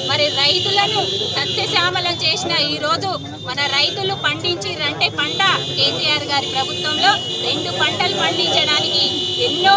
మరి రైతులను సస్యశ్యామలం చేసిన ఈ రోజు మన రైతులు పండించిరంటే పంట కేసీఆర్ గారి ప్రభుత్వంలో 2 పంటలు పండించడానికి ఎన్నో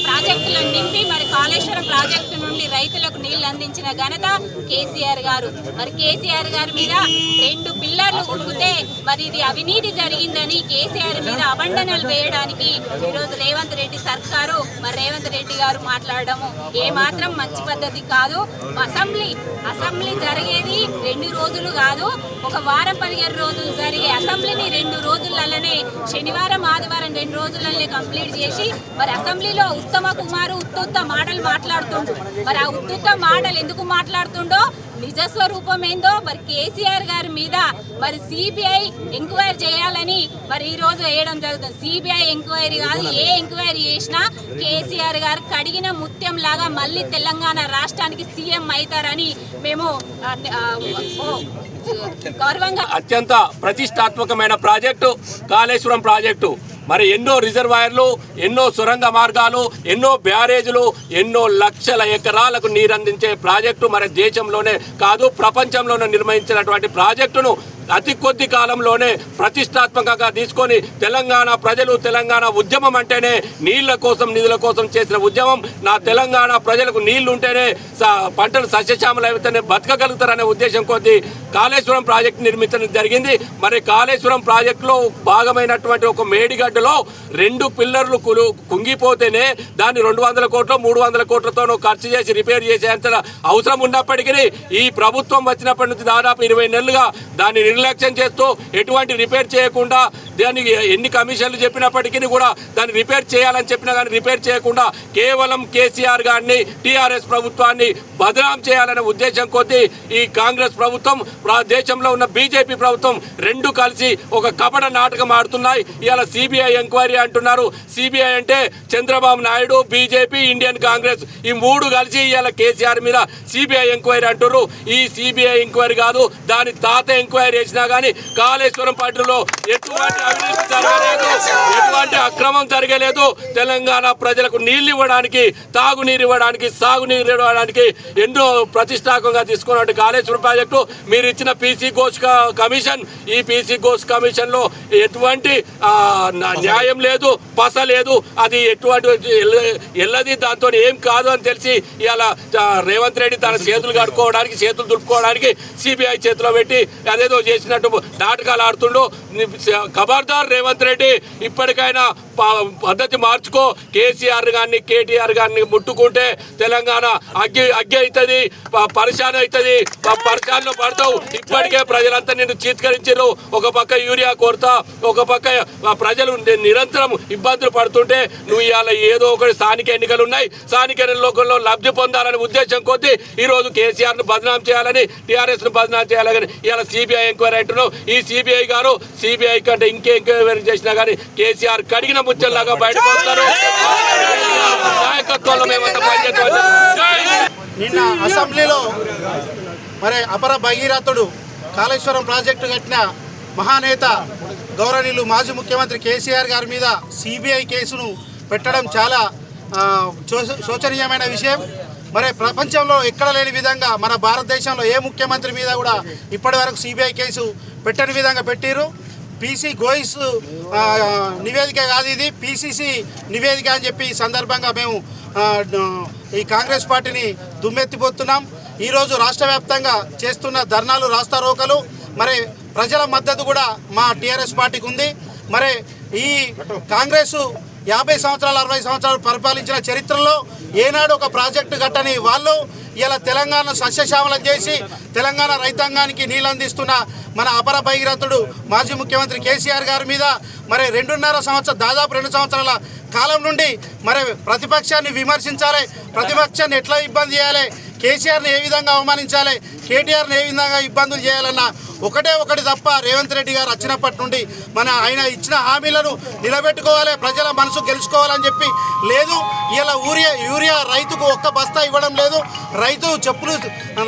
ప్రాజెక్టులను నింపి మరి కాళేశ్వరం ప్రాజెక్టు నుండి రైతులకు నీళ్లు అందించిన ఘనత కేసీఆర్ గారు. మరి కేసీఆర్ గారి మీద 2 పిల్లర్లు ఉడికితే మరి ఇది అవినీతి జరిగిందని కేసీఆర్ మీద అబండనలు వేయడానికి ఈరోజు రేవంత్ రెడ్డి సర్కారు మరి రేవంత్ రెడ్డి గారు మాట్లాడడము ఏమాత్రం మంచి పద్ధతి కాదు. అసెంబ్లీ జరిగేది 2 రోజులు కాదు, ఒక వారం 15 రోజులు జరిగే అసెంబ్లీని 2 రోజులలోనే శనివారం ఆదివారం 2 రోజులనే కంప్లీట్ చేసి మరి అసెంబ్లీలో ఉత్తమ కుమారు ఉత్తుత్త మాటలు మాట్లాడుతుండు. మరి ఆ ఉత్తుత్త మాటలు ఎందుకు మాట్లాడుతుండో నిజస్వరూపం ఏందో మరి కేసీఆర్ గారి మీద మరి సిబిఐ ఎంక్వైరీ చేయాలని మరి ఈ రోజు వేయడం జరుగుతుంది. సిబిఐ ఎంక్వైరీ కాదు, ఏ ఎంక్వైరీ చేసినా కేసీఆర్ గారు కడిగిన ముత్యం లాగా మళ్ళీ తెలంగాణ రాష్ట్రానికి సీఎం అవుతారని మేము గౌరవంగా. అత్యంత ప్రతిష్టాత్మకమైన ప్రాజెక్టు కాళేశ్వరం ప్రాజెక్టు. మరి ఎన్నో రిజర్వాయర్లు, ఎన్నో సొరంగ మార్గాలు, ఎన్నో బ్యారేజీలు, ఎన్నో లక్షల ఎకరాలకు నీరందించే ప్రాజెక్టు మరి దేశంలోనే కాదు ప్రపంచంలోనే నిర్మించినటువంటి ప్రాజెక్టును అతి కొద్ది కాలంలోనే ప్రతిష్టాత్మకంగా తీసుకొని తెలంగాణ ప్రజలు, తెలంగాణ ఉద్యమం అంటేనే నీళ్ల కోసం నిధుల కోసం చేసిన ఉద్యమం. నా తెలంగాణ ప్రజలకు నీళ్లు ఉంటేనే పంటలు సస్యశ్యామలైతేనే బతకగలుగుతారనే ఉద్దేశం కొద్దీ కాళేశ్వరం ప్రాజెక్టు నిర్మించడం జరిగింది. మరి కాళేశ్వరం ప్రాజెక్టులో భాగమైనటువంటి ఒక మేడిగడ్డలో 2 పిల్లర్లు కుంగిపోతేనే దాన్ని 200 కోట్లు 300 కోట్లతోనూ ఖర్చు చేసి రిపేర్ చేసేంత అవసరం ఉన్నప్పటికీ ఈ ప్రభుత్వం వచ్చినప్పటి నుంచి దాదాపు 20 నెలలుగా దాన్ని నిర్లక్ష్యం చేస్తూ ఎటువంటి రిపేర్ చేయకుండా దానికి ఎన్ని కమిషన్లు చెప్పినప్పటికీ కూడా దాన్ని రిపేర్ చేయాలని చెప్పినా కానీ రిపేర్ చేయకుండా కేవలం కేసీఆర్ గారిని టీఆర్ఎస్ ప్రభుత్వాన్ని బదనాం చేయాలనే ఉద్దేశం కొద్దీ ఈ కాంగ్రెస్ ప్రభుత్వం దేశంలో ఉన్న బీజేపీ ప్రభుత్వం 2 కలిసి ఒక కపట నాటకం ఆడుతున్నాయి. ఇవాళ సిబిఐ ఎంక్వైరీ అంటున్నారు. సిబిఐ అంటే చంద్రబాబు నాయుడు, బీజేపీ, ఇండియన్ కాంగ్రెస్ ఈ 3 కలిసి ఇవాళ కేసీఆర్ మీద సిబిఐ ఎంక్వైరీ అంటున్నారు. ఈ సిబిఐ ఎంక్వైరీ కాదు, దాని తాత ఎంక్వైరీ చేసినా కానీ కాళేశ్వరం పట్టులో ఎటువంటి అవినీతి జరగలేదు, ఎటువంటి అక్రమం జరగలేదు. తెలంగాణ ప్రజలకు నీళ్లు ఇవ్వడానికి, తాగునీరు ఇవ్వడానికి, సాగునీరు ఇవ్వడానికి ఎన్నో ప్రతిష్టాత్మకంగా తీసుకున్నట్టు కాళేశ్వరం ప్రాజెక్టు మీరు ఇచ్చిన పీసీ ఘోష్ కమిషన్, ఈ పీసీ ఘోష్ కమిషన్ లో ఎటువంటి న్యాయం లేదు, పస లేదు, అది ఎటువంటి ఎల్లది దాంతో ఏం కాదు అని తెలిసి ఇవాళ రేవంత్ రెడ్డి తన చేతులు కడుక్కోవడానికి, చేతులు దులుపుకోవడానికి సిబిఐ చేతిలో పెట్టి అదేదో చేసినట్టు నాటకాలు ఆడుతుండు. ఖబర్దార్ రేవంత్ రెడ్డి, ఇప్పటికైనా పద్ధతి మార్చుకో. కేసీఆర్ గారిని, కేటీఆర్ గారిని ముట్టుకుంటే తెలంగాణ అగ్గి అవుతుంది, పరిశాన్ అవుతుంది, పరిశాన్లో పడతావు. ఇప్పటికే ప్రజలంతా నిన్ను చీత్కరించారు. ఒక పక్క యూరియా కొరత, ఒక పక్క ప్రజలు నిరంతరం ఇబ్బందులు పడుతుంటే నువ్వు ఇవాళ ఏదో ఒకటి స్థానిక ఎన్నికలు ఉన్నాయి, స్థానిక ఎన్నికల్లో లబ్ధి పొందాలనే ఉద్దేశం కొద్దీ ఈరోజు కేసీఆర్ను బదనాం చేయాలని, టీఆర్ఎస్ను బదనాం చేయాలని ఇవాళ సిబిఐ ఎంక్వైరీ అంటున్నావు. ఈ సిబిఐ గారు సిబిఐ కంటే ఇంకే ఎంక్వైరీ చేసినా కానీ కేసీఆర్ కడిగిన ముచ్చల్లాగా బయటకు వస్తారు. నాయకత్వంలో మేమంతా పనిచేస్తాం. నిన్న అసెంబ్లీలో మరి అపర భగీరథుడు కాళేశ్వరం ప్రాజెక్టు కట్టిన మహానేత గౌరవనీయులు మాజీ ముఖ్యమంత్రి కేసీఆర్ గారి మీద సిబిఐ కేసును పెట్టడం చాలా శోచనీయమైన విషయం. మరి ప్రపంచంలో ఎక్కడ లేని విధంగా మన భారతదేశంలో ఏ ముఖ్యమంత్రి మీద కూడా ఇప్పటి వరకు సిబిఐ కేసు పెట్టని విధంగా పెట్టిరు. పీసీ ఘోష్ నివేదిక కాదు, ఇది పిసిసి నివేదిక అని చెప్పి ఈ సందర్భంగా మేము ఈ కాంగ్రెస్ పార్టీని దుమ్మెత్తిపోతున్నాం. ఈరోజు రాష్ట్ర వ్యాప్తంగా చేస్తున్న ధర్నాలు, రాస్తారోకలు, మరి ప్రజల మద్దతు కూడా మా టీఆర్ఎస్ పార్టీకి ఉంది. మరి ఈ కాంగ్రెస్ 50 సంవత్సరాలు 60 సంవత్సరాలు పరిపాలించిన చరిత్రలో ఏనాడు ఒక ప్రాజెక్టు కట్టని వాళ్ళు ఇలా తెలంగాణ సస్యశ్యామలం చేసి తెలంగాణ రైతాంగానికి నీళ్ళు అందిస్తున్న మన అపర భగీరథుడు మాజీ ముఖ్యమంత్రి కేసీఆర్ గారి మీద మరి 2.5 సంవత్సరం, దాదాపు 2 సంవత్సరాల కాలం నుండి మరి ప్రతిపక్షాన్ని విమర్శించాలి, ప్రతిపక్షాన్ని ఎట్లా ఇబ్బంది చేయాలి, కేసీఆర్ని ఏ విధంగా అవమానించాలి, కేటీఆర్ని ఏ విధంగా ఇబ్బందులు చేయాలన్న ఒకటి తప్ప రేవంత్ రెడ్డి గారు వచ్చినప్పటి నుండి ఆయన ఇచ్చిన హామీలను నిలబెట్టుకోవాలి, ప్రజల మనసు గెలుచుకోవాలని చెప్పి లేదు. ఇలా యూరియా రైతుకు ఒక్క బస్తా ఇవ్వడం లేదు. రైతు చెప్పులు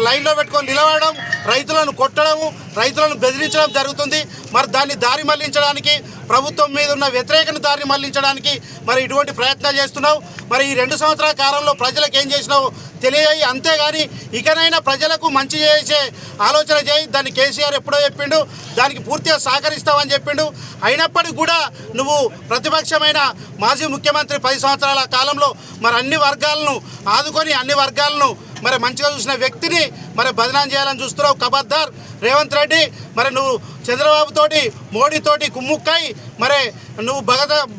లైన్లో పెట్టుకొని నిలబడడం, రైతులను కొట్టడము, రైతులను బెదిరించడం జరుగుతుంది. మరి దాన్ని దారి మళ్లించడానికి, ప్రభుత్వం మీద ఉన్న వ్యతిరేకను దారి మళ్లించడానికి మరి ఇటువంటి ప్రయత్నాలు చేస్తున్నావు. మరి ఈ 2 సంవత్సరాల కాలంలో ప్రజలకు ఏం చేసినావు తెలియజేయి. అంతేగాని ఇకనైనా ప్రజలకు మంచి చేసే ఆలోచన చేయి. దాన్ని కేసీఆర్ ఎప్పుడో చెప్పిండు, దానికి పూర్తిగా సహకరిస్తామని చెప్పిండు. అయినప్పటికీ కూడా నువ్వు ప్రతిపక్షమైన మాజీ ముఖ్యమంత్రి 10 సంవత్సరాల కాలంలో మరి అన్ని వర్గాలను ఆదుకొని అన్ని వర్గాలను మరి మంచిగా చూసిన వ్యక్తిని మరి బదనాం చేయాలని చూస్తున్నావు. ఖబర్దార్ రేవంత్ రెడ్డి, మరి నువ్వు చంద్రబాబుతోటి మోడీతోటి కుమ్ముక్కై మరి నువ్వు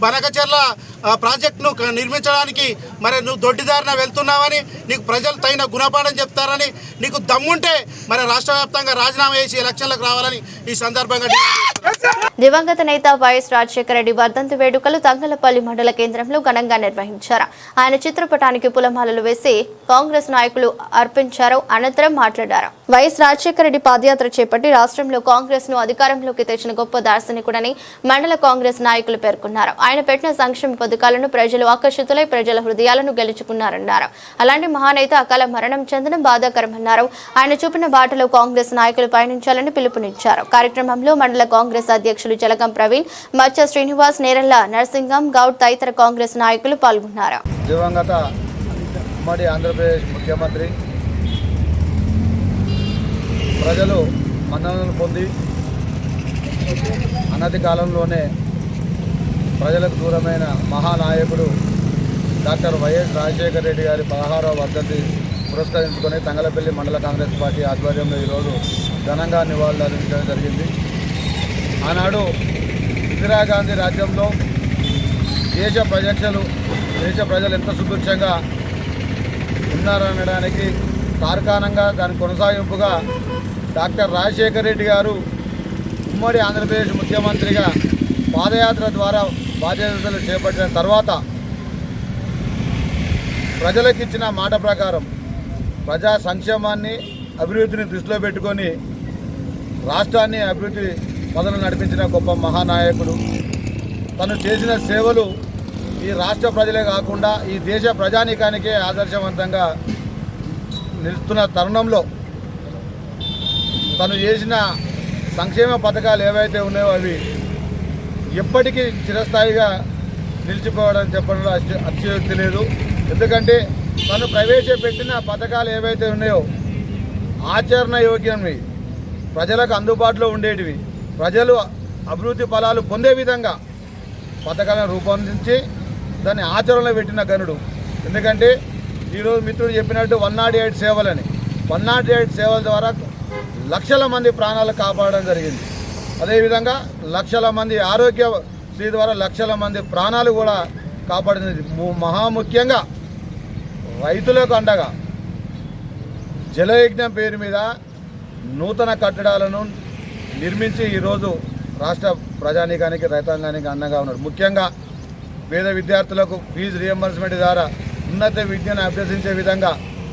బనకచెర్ల ప్రాజెక్టును నిర్మించడానికి మరి నువ్వు దొడ్డిదారిన వెళ్తున్నావని, నీకు ప్రజలు తగిన గుణపాఠం చెప్తారని, నీకు దమ్ముంటే మరి రాష్ట్ర వ్యాప్తంగా రాజీనామా చేసి ఎలక్షన్లకు రావాలని ఈ సందర్భంగా దివంగత నేత వైఎస్ రాజశేఖర రెడ్డి వర్ధంతి వేడుకలు తంగలపల్లి మండల కేంద్రంలో ఘనంగా నిర్వహించారు. ఆయన చిత్రపటానికి పూలమాలలు వేసి కాంగ్రెస్ నాయకులు అర్పించారు. అనంతరం మాట్లాడారు. వైఎస్ రాజశేఖర రెడ్డి పాదయాత్ర చేపట్టి రాష్ట్రంలో కాంగ్రెస్ ను అధికారంలోకి తెచ్చిన గొప్ప దార్శనికుడని మండల కాంగ్రెస్ నాయకులు పేర్కొన్నారు. ఆయన పెట్టిన సంక్షేమ పథకాలను ప్రజలు ఆకర్షితులై ప్రజల హృదయాలను గెలుచుకున్నారన్నారు. అలాంటి మహానేత అకాల మరణం చెందడం బాధాకరమన్నారు. ఆయన చూపిన బాటలో కాంగ్రెస్ నాయకులు పయనించాలని పిలుపునిచ్చారు. కార్యక్రమంలో మండల కాంగ్రెస్ అధ్యక్షులు జలగం ప్రవీణ్, మచ్చ శ్రీనివాస్, నేరల్ల నరసింగం గౌడ్ తదితర కాంగ్రెస్ నాయకులు పాల్గొన్నారు. దివంగత ఉమ్మడి ఆంధ్రప్రదేశ్ ముఖ్యమంత్రి ప్రజలు మన్ననలు పొంది అనతి కాలంలోనే ప్రజలకు దూరమైన మహానాయకుడు డాక్టర్ వైఎస్ రాజశేఖర రెడ్డి గారి 16వ వర్ధంతి పురస్కరించుకొని తంగలపల్లి మండల కాంగ్రెస్ పార్టీ ఆధ్వర్యంలో ఈరోజు ఘనంగా నివాళులు అర్పించడం జరిగింది. ఆనాడు ఇందిరాగాంధీ రాజ్యంలో దేశ ప్రజలు ఎంత సుభిక్షంగా ఉన్నారనడానికి తార్కాణంగా దాని కొనసాగింపుగా డాక్టర్ రాజశేఖర రెడ్డి గారు ఉమ్మడి ఆంధ్రప్రదేశ్ ముఖ్యమంత్రిగా పాదయాత్ర ద్వారా బాధ్యతలు చేపట్టిన తర్వాత ప్రజలకిచ్చిన మాట ప్రకారం ప్రజా సంక్షేమాన్ని అభివృద్ధిని దృష్టిలో పెట్టుకొని రాష్ట్రాన్ని అభివృద్ధి మొదలు నడిపించిన గొప్ప మహానాయకుడు. తను చేసిన సేవలు ఈ రాష్ట్ర ప్రజలే కాకుండా ఈ దేశ ప్రజానీకానికే ఆదర్శవంతంగా నిలుస్తున్న తరుణంలో తను చేసిన సంక్షేమ పథకాలు ఏవైతే ఉన్నాయో అవి ఎప్పటికీ చిరస్థాయిగా నిలిచిపోవడం చెప్పడంలో అతిశయోక్తి లేదు. ఎందుకంటే తను ప్రవేశపెట్టిన పథకాలు ఏవైతే ఉన్నాయో ఆచరణ యోగ్యమైనవి, ప్రజలకు అందుబాటులో ఉండేటివి, ప్రజలు అభివృద్ధి ఫలాలు పొందే విధంగా పథకాలను రూపొందించి దాన్ని ఆచరణలో పెట్టిన గనుడు. ఎందుకంటే ఈరోజు మిత్రుడు చెప్పినట్టు 108 సేవలని 108 సేవల ద్వారా లక్షల మంది ప్రాణాలు కాపాడడం జరిగింది. అదేవిధంగా లక్షల మంది ఆరోగ్యశ్రీ ద్వారా లక్షల మంది ప్రాణాలు కూడా కాపాడింది. మహాముఖ్యంగా రైతులకు అండగా జలయజ్ఞం పేరు మీద నూతన కట్టడాలను నిర్మించి ఈరోజు రాష్ట్ర ప్రజానీకానికి రైతాంగానికి అండగా ఉన్నాడు. ముఖ్యంగా పేద విద్యార్థులకు ఫీజు రియంబర్స్మెంట్ ద్వారా ఉన్నత విద్యను అభ్యసించే విధంగా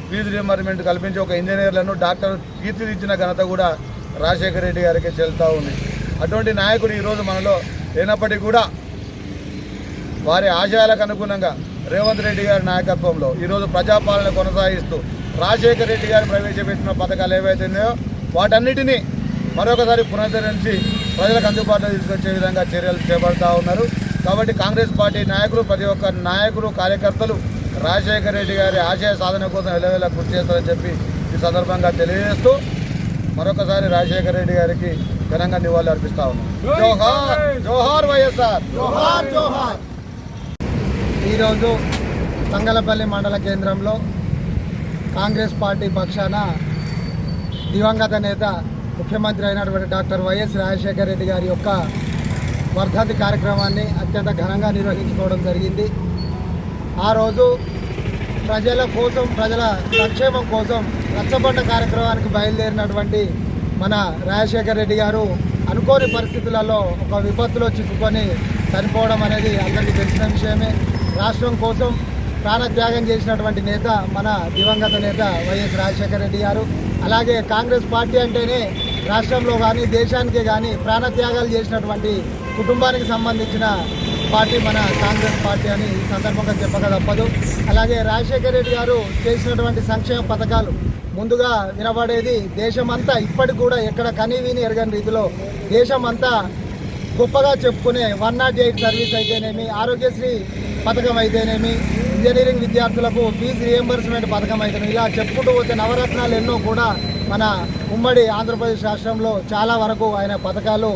ఫీజు రియంబర్స్మెంట్ కల్పించి ఒక ఇంజనీర్లను డాక్టర్ తీర్చిదిద్దిన ఘనత కూడా రాజశేఖర రెడ్డి గారికి చెల్లుతూ ఉంది. అటువంటి నాయకుడు ఈరోజు మనలో లేనప్పటికీ కూడా వారి ఆశయాలకు అనుగుణంగా రేవంత్ రెడ్డి గారి నాయకత్వంలో ఈరోజు ప్రజాపాలన కొనసాగిస్తూ రాజశేఖర రెడ్డి గారు ప్రవేశపెట్టిన పథకాలు ఏవైతే ఉన్నాయో వాటన్నిటినీ మరొకసారి పునరుద్ధరించి ప్రజలకు అందుబాటులో తీసుకొచ్చే విధంగా చర్యలు చేపడుతూ ఉన్నారు. కాబట్టి కాంగ్రెస్ పార్టీ నాయకులు, ప్రతి ఒక్క నాయకులు, కార్యకర్తలు రాజశేఖర రెడ్డి గారి ఆశయ సాధన కోసం ఎలవేళ కృషి చేస్తారని చెప్పి ఈ సందర్భంగా తెలియజేస్తూ మరొకసారి రాజశేఖర రెడ్డి గారికి ఘనంగా నివాళులు అర్పిస్తా ఉన్నాం. జోహార్ జోహార్ వైఎస్ఆర్. ఈరోజు తంగలపల్లి మండల కేంద్రంలో కాంగ్రెస్ పార్టీ పక్షాన దివంగత నేత ముఖ్యమంత్రి అయినటువంటి డాక్టర్ వైఎస్ రాజశేఖర రెడ్డి గారి యొక్క వర్ధంతి కార్యక్రమాన్ని అత్యంత ఘనంగా నిర్వహించుకోవడం జరిగింది. ఆ రోజు ప్రజల కోసం, ప్రజల సంక్షేమం కోసం రచ్చబండ కార్యక్రమానికి బయలుదేరినటువంటి మన రాజశేఖర రెడ్డి గారు అనుకోని పరిస్థితులలో ఒక విపత్తులో చిక్కుకొని చనిపోవడం అనేది అందరికీ తెలిసిన విషయమే. రాష్ట్రం కోసం ప్రాణత్యాగం చేసినటువంటి నేత మన దివంగత నేత వైఎస్ రాజశేఖర రెడ్డి గారు. అలాగే కాంగ్రెస్ పార్టీ అంటేనే రాష్ట్రంలో కానీ దేశానికే కానీ ప్రాణత్యాగాలు చేసినటువంటి కుటుంబానికి సంబంధించిన పార్టీ మన కాంగ్రెస్ పార్టీ అని ఈ సందర్భంగా చెప్పక తప్పదు. అలాగే రాజశేఖర రెడ్డి గారు చేసినటువంటి సంక్షేమ పథకాలు ముందుగా వినబడేది దేశమంతా ఇప్పటికి కూడా ఎక్కడ కనీవిని ఎరగని రీతిలో దేశమంతా గొప్పగా చెప్పుకునే 108 సర్వీస్ అయితేనేమి, ఆరోగ్యశ్రీ పథకం అయితేనేమి, ఇంజనీరింగ్ విద్యార్థులకు ఫీజు రియంబర్స్మెంట్ పథకం అయితేనేమి, ఇలా చెప్పుకుంటూ పోతే నవరత్నాలు ఎన్నో కూడా మన ఉమ్మడి ఆంధ్రప్రదేశ్ రాష్ట్రంలో చాలా వరకు ఆయన పథకాలు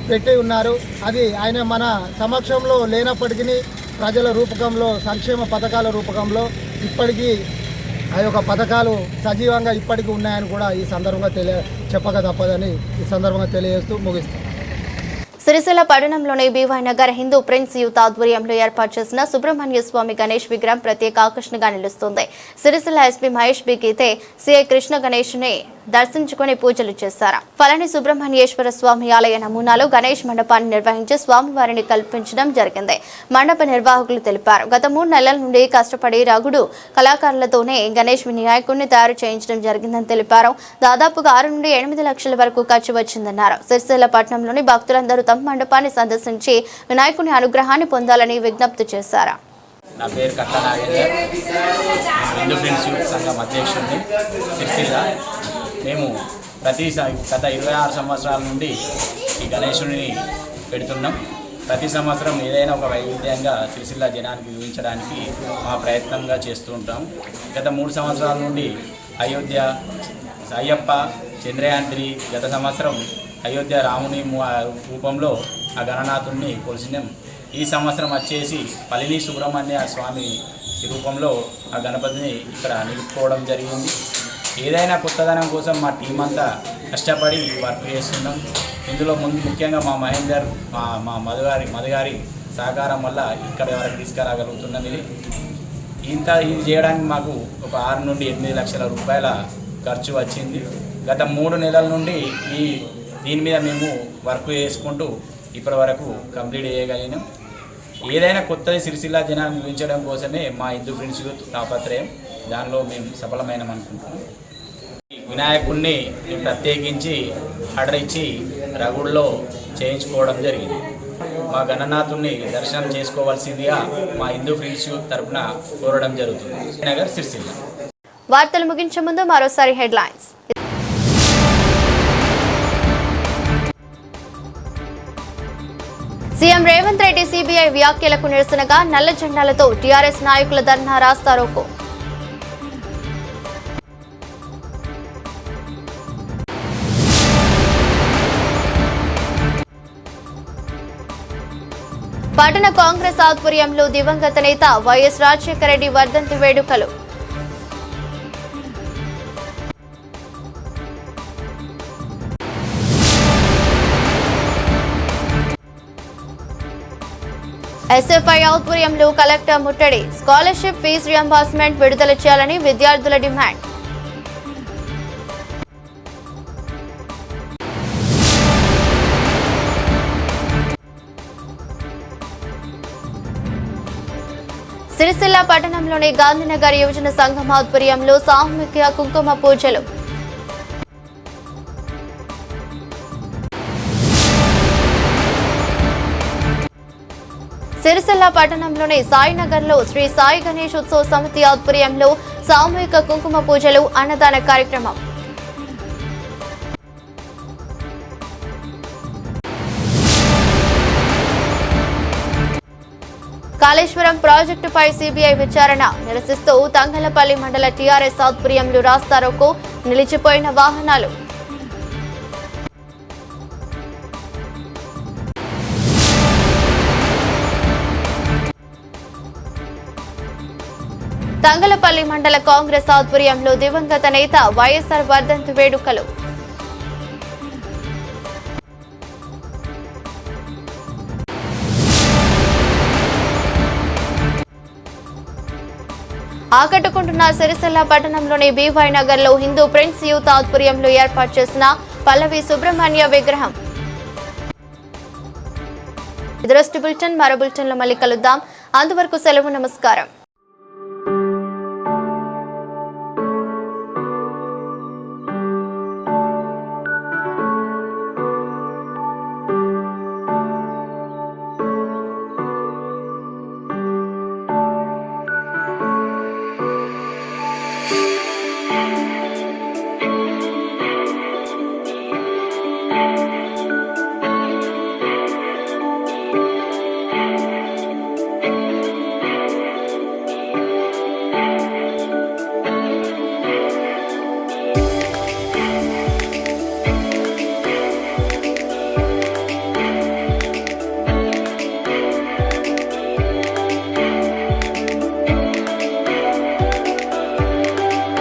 పెట్టి ఉన్నారు. అది ఆయన మన సమక్షంలో లేనప్పటికీ ప్రజల రూపకంలో సంక్షేమ పథకాల రూపకంలో ఇప్పటికీ ఆ యొక్క పథకాలు సజీవంగా ఇప్పటికీ ఉన్నాయని కూడా ఈ సందర్భంగా చెప్పక తప్పదని ఈ సందర్భంగా తెలియజేస్తూ ముగిస్తాం. సిరిసిల్ల పట్టణంలోని BY Nagar Hindu prince youth ఆధ్వర్యంలో ఏర్పాటు చేసిన సుబ్రహ్మణ్య స్వామి గణేష్ విగ్రహం ప్రత్యేక ఆకర్షణగా నిలుస్తుంది. సిరిసిల్ల ఎస్పీ మహేష్ బి గీతే సిఐ కృష్ణ గణేష్ ని దర్శించుకుని పూజలు చేశారు. ఫలని సుబ్రహ్మణ్యేశ్వర స్వామి ఆలయ నమూనాలో గణేష్ మండపాన్ని నిర్వహించి స్వామివారిని కల్పించడం జరిగింది. మండప నిర్వాహకులు తెలిపారు, గత 3 నెలల నుండి కష్టపడి రగుడు కళాకారులతోనే గణేష్ వినాయకుడిని తయారు చేయించడం జరిగిందని తెలిపారు. దాదాపుగా 6 నుండి 8 లక్షల వరకు ఖర్చు వచ్చిందన్నారు. సిరిసిల్ల పట్టణంలోని భక్తులందరూ తమ మండపాన్ని సందర్శించి వినాయకుని అనుగ్రహాన్ని పొందాలని విజ్ఞప్తి చేశారు. నా పేరు కట్ల నాగేందర్, హిందూ ఫ్రెండ్స్ యూత్ సంఘం అధ్యక్షుడిని. సిరిసిల్ల మేము గత 26 సంవత్సరాల నుండి ఈ గణేశుడిని పెడుతున్నాం. ప్రతి సంవత్సరం ఏదైనా ఒక వైవిధ్యంగా సిరిసిల్ల జనానికి చూపించడానికి మా ప్రయత్నంగా చేస్తూ ఉంటాం. గత 3 సంవత్సరాల నుండి అయోధ్య అయ్యప్ప చంద్రయాత్రి, గత సంవత్సరం అయోధ్య రాముని రూపంలో ఆ గణనాథుడిని కొలిసినాం. ఈ సంవత్సరం వచ్చేసి పళని సుబ్రహ్మణ్య స్వామి రూపంలో ఆ గణపతిని ఇక్కడ నిలుపుకోవడం జరిగింది. ఏదైనా కొత్తదనం కోసం మా టీం అంతా కష్టపడి వర్క్ చేస్తున్నాం. ఇందులో ముఖ్యంగా మా మహేందర్, మా మధుగారి సహకారం వల్ల ఇక్కడ వరకు తీసుకురాగలుగుతున్నాం. ఇది చేయడానికి మాకు ఒక 6 నుండి 8 లక్షల రూపాయల ఖర్చు వచ్చింది. గత 3 నెలల నుండి దీని మీద మేము వర్క్ చేసుకుంటూ ఇప్పటి వరకు కంప్లీట్ చేయగలిగినాం. ఏదైనా కొత్తది సిరిసిల్ల జనాన్ని చూపించడం కోసమే మా హిందూ ఫ్రెండ్స్ యూత్ తాపత్రయం. దానిలో మేము సఫలమైన అనుకుంటున్నాం. వినాయకుడిని ప్రత్యేకించి ఆర్డర్ ఇచ్చి రగుడులో చేయించుకోవడం జరిగింది. మా గణనాథుడిని దర్శనం చేసుకోవాల్సిందిగా మా హిందూ ఫ్రెండ్స్ యూత్ తరఫున కోరడం జరుగుతుంది. నగర్ సిరిసిల్ల. వార్తలు ముగించే ముందు మరోసారి headlines. CM Revanth Reddy CBI వ్యాఖ్యలకు నిరసనగా నల్ల జెండాలతో టీఆర్ఎస్ నాయకుల ధర్నా రాస్తారోకో. పట్టణ కాంగ్రెస్ ఆధ్వర్యంలో దివంగత నేత వైఎస్ రాజశేఖర రెడ్డి వర్ధంతి వేడుకలు. ఎస్ఎఫ్ఐ ఆధ్వర్యంలో కలెక్టర్ ముట్టడి, స్కాలర్షిప్ ఫీజు రియంబర్స్మెంట్ విడుదల చేయాలని విద్యార్థుల డిమాండ్. సిరిసిల్ల పట్టణంలోని గాంధీనగర్ యువజన సంఘం ఆధ్వర్యంలో సామూహిక కుంకుమ పూజలు. సిరిసిల్ల పట్టణంలోని సాయినగర్లో శ్రీ సాయి గణేష్ ఉత్సవ సమితి ఆధ్వర్యంలో సామూహిక కుంకుమ పూజలు, అన్నదాన కార్యక్రమం. కాళేశ్వరం ప్రాజెక్టుపై సిబిఐ విచారణ నిరసిస్తూ తంగలపల్లి మండల టీఆర్ఎస్ ఆధ్వర్యంలో రాస్తారోకో, నిలిచిపోయిన వాహనాలు. తంగలపల్లి మండల కాంగ్రెస్ ఆధ్వర్యంలో దివంగత నేత వైఎస్ఆర్ వర్ధంతి వేడుకలు. ఆకట్టుకుంటున్న సిరిసిల్ల పట్టణంలోని బీవై నగర్ లో హిందూ ప్రిన్స్ యూత్ ఆధ్వర్యంలో ఏర్పాటు చేసిన పల్లవి సుబ్రహ్మణ్య విగ్రహం. దృష్టి బులెటిన్ మరో బులెటిన్ లో మళ్ళీ కలుద్దాం. అంతవరకు సెలవు, నమస్కారం.